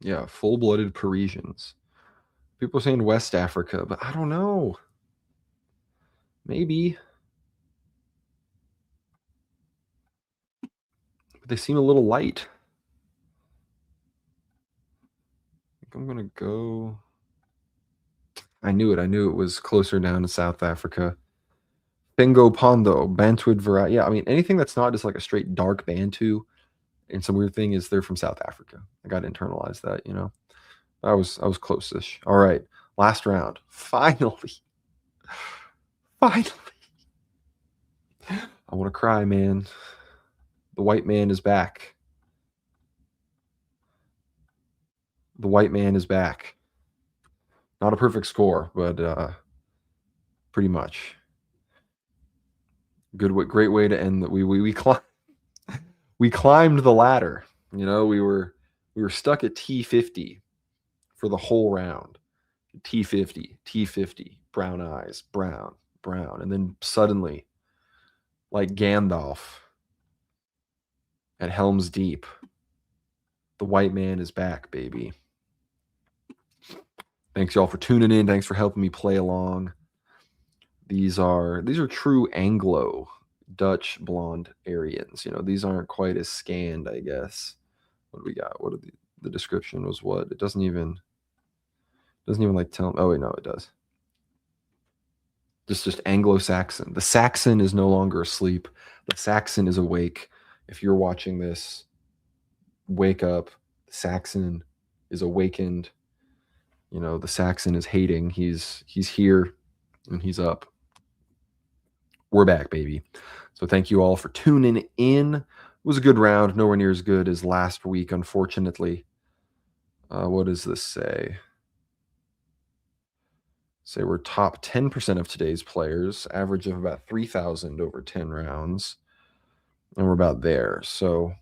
Yeah, full-blooded Parisians. People are saying West Africa, but I don't know. Maybe. But they seem a little light. I think I'm gonna go. I knew it. I knew it was closer down to South Africa. Bingo Pondo, Bantuid variety. Yeah, I mean anything that's not just like a straight dark Bantu and some weird thing is they're from South Africa. I got to internalize that, you know. I was close-ish. All right, last round. Finally, finally. I want to cry, man. The white man is back. The white man is back. Not a perfect score, but pretty much. Great way to end. We climbed the ladder. You know, we were stuck at T50 for the whole round. T50, brown eyes, brown, and then suddenly, like Gandalf at Helm's Deep, the white man is back, baby. Thanks y'all for tuning in. Thanks for helping me play along. These are true Anglo Dutch blonde Aryans. You know, these aren't quite as scanned, I guess. What do we got? What are the description was what? It doesn't even like tell. Oh wait, no, it does. Just Anglo-Saxon. The Saxon is no longer asleep. The Saxon is awake. If you're watching this, wake up. The Saxon is awakened. You know, the Saxon is hating. He's here and he's up. We're back, baby. So thank you all for tuning in. It was a good round. Nowhere near as good as last week, unfortunately. What does this say? Say we're top 10% of today's players, average of about 3,000 over 10 rounds. And we're about there. So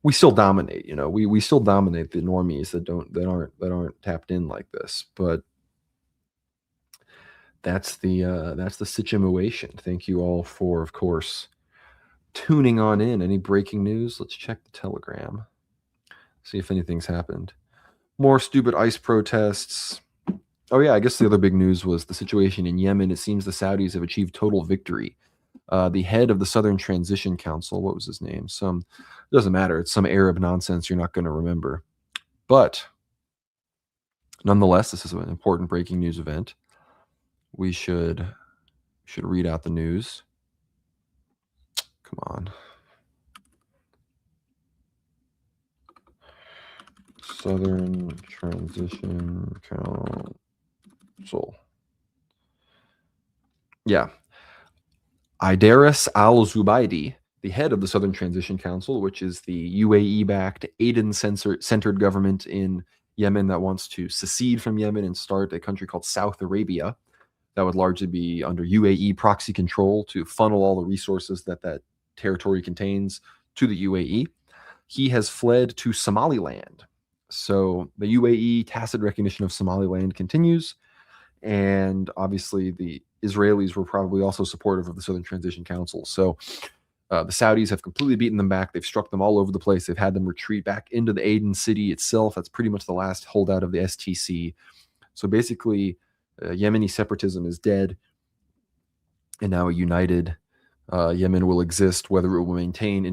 we still dominate, you know. We still dominate the normies that aren't tapped in like this. But that's the situation. Thank you all for, of course, tuning on in. Any breaking news? Let's check the Telegram. See if anything's happened. More stupid ICE protests. Oh yeah, I guess the other big news was the situation in Yemen. It seems the Saudis have achieved total victory. The head of the Southern Transition Council, what was his name? It doesn't matter. It's some Arab nonsense you're not going to remember. But nonetheless, this is an important breaking news event. We should read out the news. Come on. Southern Transition Council. Yeah. Idaris al-Zubaydi, the head of the Southern Transition Council, which is the UAE-backed Aden-centered government in Yemen that wants to secede from Yemen and start a country called South Arabia that would largely be under UAE proxy control to funnel all the resources that territory contains to the UAE. He has fled to Somaliland. So the UAE tacit recognition of Somaliland continues. And obviously the Israelis were probably also supportive of the Southern Transition Council. So the Saudis have completely beaten them back. They've struck them all over the place. They've had them retreat back into the Aden city itself. That's pretty much the last holdout of the STC. So basically, Yemeni separatism is dead. And now a united Yemen will exist, whether it will remain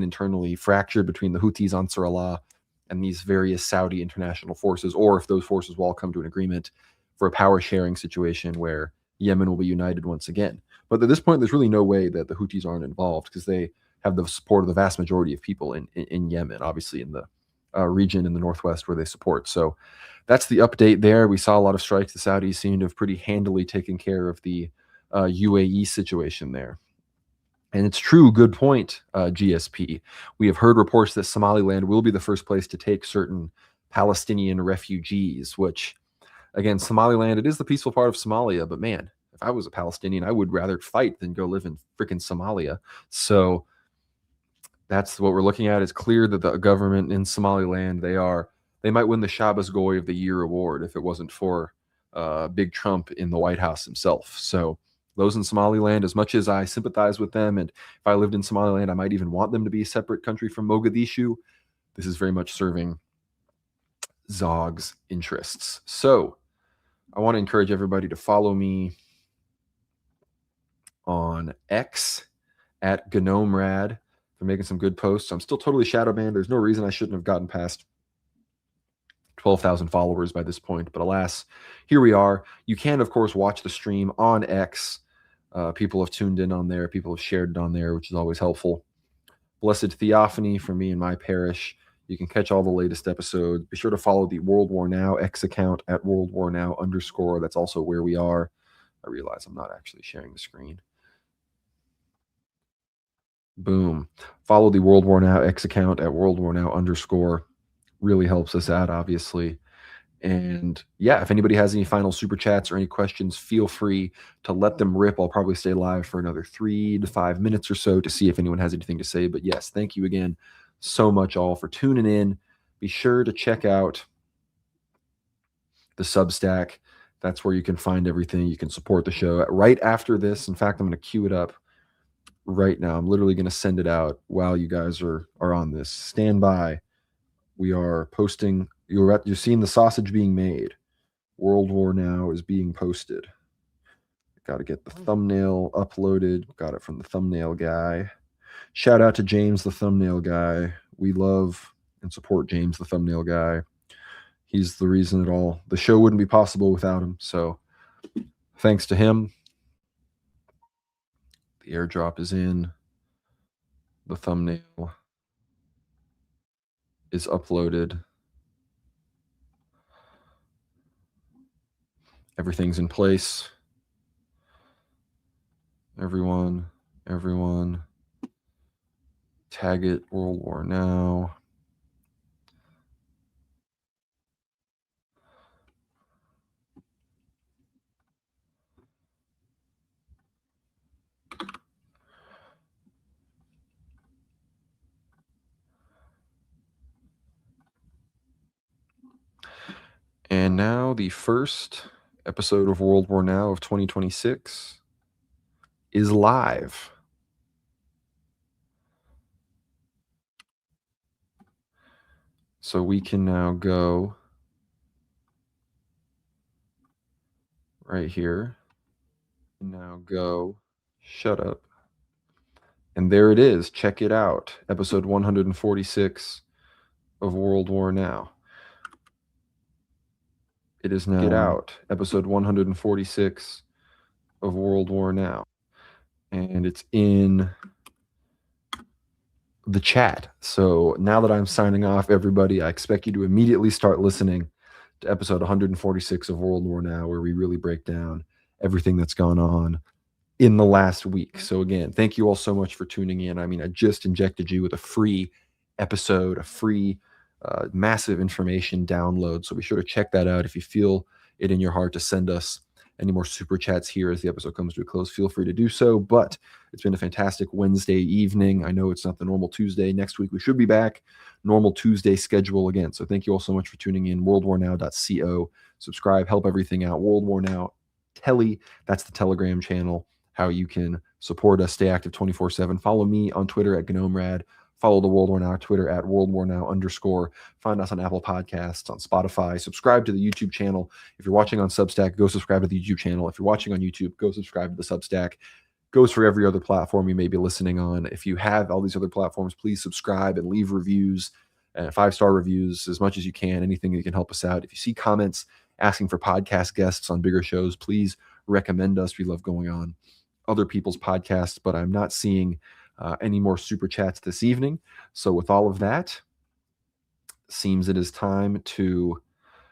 internally fractured between the Houthis, Ansar Allah, and these various Saudi international forces, or if those forces will all come to an agreement for a power sharing situation where Yemen will be united once again. But at this point, there's really no way that the Houthis aren't involved because they have the support of the vast majority of people in Yemen, obviously in the region in the northwest where they support. So that's the update there. We saw a lot of strikes. The Saudis seem to have pretty handily taken care of the UAE situation there. And it's true, good point, GSP. We have heard reports that Somaliland will be the first place to take certain Palestinian refugees, which, again, Somaliland, it is the peaceful part of Somalia, but man, if I was a Palestinian, I would rather fight than go live in freaking Somalia. So that's what we're looking at. It's clear that the government in Somaliland, they might win the Shabbos Goy of the Year award if it wasn't for Big Trump in the White House himself. So those in Somaliland, as much as I sympathize with them, and if I lived in Somaliland, I might even want them to be a separate country from Mogadishu, this is very much serving Zog's interests. So I want to encourage everybody to follow me on X at GnomeRad for making some good posts. I'm still totally shadow banned. There's no reason I shouldn't have gotten past 12,000 followers by this point, but alas, here we are. You can, of course, watch the stream on X. People have tuned in on there. People have shared it on there, which is always helpful. Blessed Theophany for me and my parish. You can catch all the latest episodes. Be sure to follow the World War Now X account at World War Now _. That's also where we are. I realize I'm not actually sharing the screen. Boom. Follow the World War Now X account at World War Now _. really helps us out, obviously. And yeah, if anybody has any final super chats or any questions, feel free to let them rip. I'll probably stay live for another 3 to 5 minutes or so to see if anyone has anything to say. But yes, thank you again so much all for tuning in. Be sure to check out the Substack. That's where you can find everything. You can support the show right after this. In fact, I'm going to queue it up right now. I'm literally going to send it out while you guys are on this. Stand by. We are posting. You're seeing the sausage being made. World War Now is being posted. Got to get the thumbnail uploaded. Got it from the thumbnail guy. Shout out to James, the thumbnail guy. We love and support James, the thumbnail guy. He's the reason the show wouldn't be possible without him. So thanks to him. The airdrop is in. The thumbnail is uploaded. Everything's in place. Everyone, tag it World War Now. And now the first episode of World War Now of 2026 is live. So we can now go right here. Now go, shut up. And there it is. Check it out. Episode 146 of World War Now. It is now. Get out. Episode 146 of World War Now. And it's in the chat. So now that I'm signing off, everybody, I expect you to immediately start listening to episode 146 of World War Now, where we really break down everything that's gone on in the last week. So again, thank you all so much for tuning in. I mean, I just injected you with a free episode, a free massive information download. So be sure to check that out. If you feel it in your heart to send us any more super chats here as the episode comes to a close, feel free to do so. But it's been a fantastic Wednesday evening. I know it's not the normal Tuesday. Next week we should be back. Normal Tuesday schedule again. So thank you all so much for tuning in. worldwarnow.co. Subscribe, help everything out. World War Now Telly, that's the Telegram channel. How you can support us, stay active 24/7. Follow me on Twitter at GnomeRad. Follow the World War Now Twitter at WorldWarNow_. Find us on Apple Podcasts, on Spotify. Subscribe to the YouTube channel. If you're watching on Substack, go subscribe to the YouTube channel. If you're watching on YouTube, go subscribe to the Substack. Goes for every other platform you may be listening on. If you have all these other platforms, please subscribe and leave reviews, 5-star reviews as much as you can. Anything that can help us out. If you see comments asking for podcast guests on bigger shows, please recommend us. We love going on other people's podcasts, but I'm not seeing any more super chats this evening. So with all of that, seems it is time to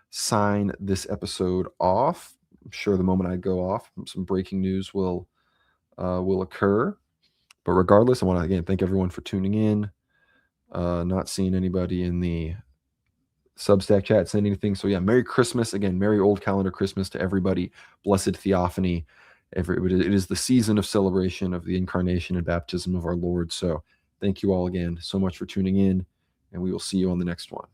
sign this episode off. I'm sure the moment I go off, some breaking news will occur. But regardless, I want to again thank everyone for tuning in. Not seeing anybody in the Substack chat saying anything. So yeah, Merry Christmas again. Merry Old Calendar Christmas to everybody. Blessed Theophany. It is the season of celebration of the incarnation and baptism of our Lord. So thank you all again so much for tuning in, and we will see you on the next one.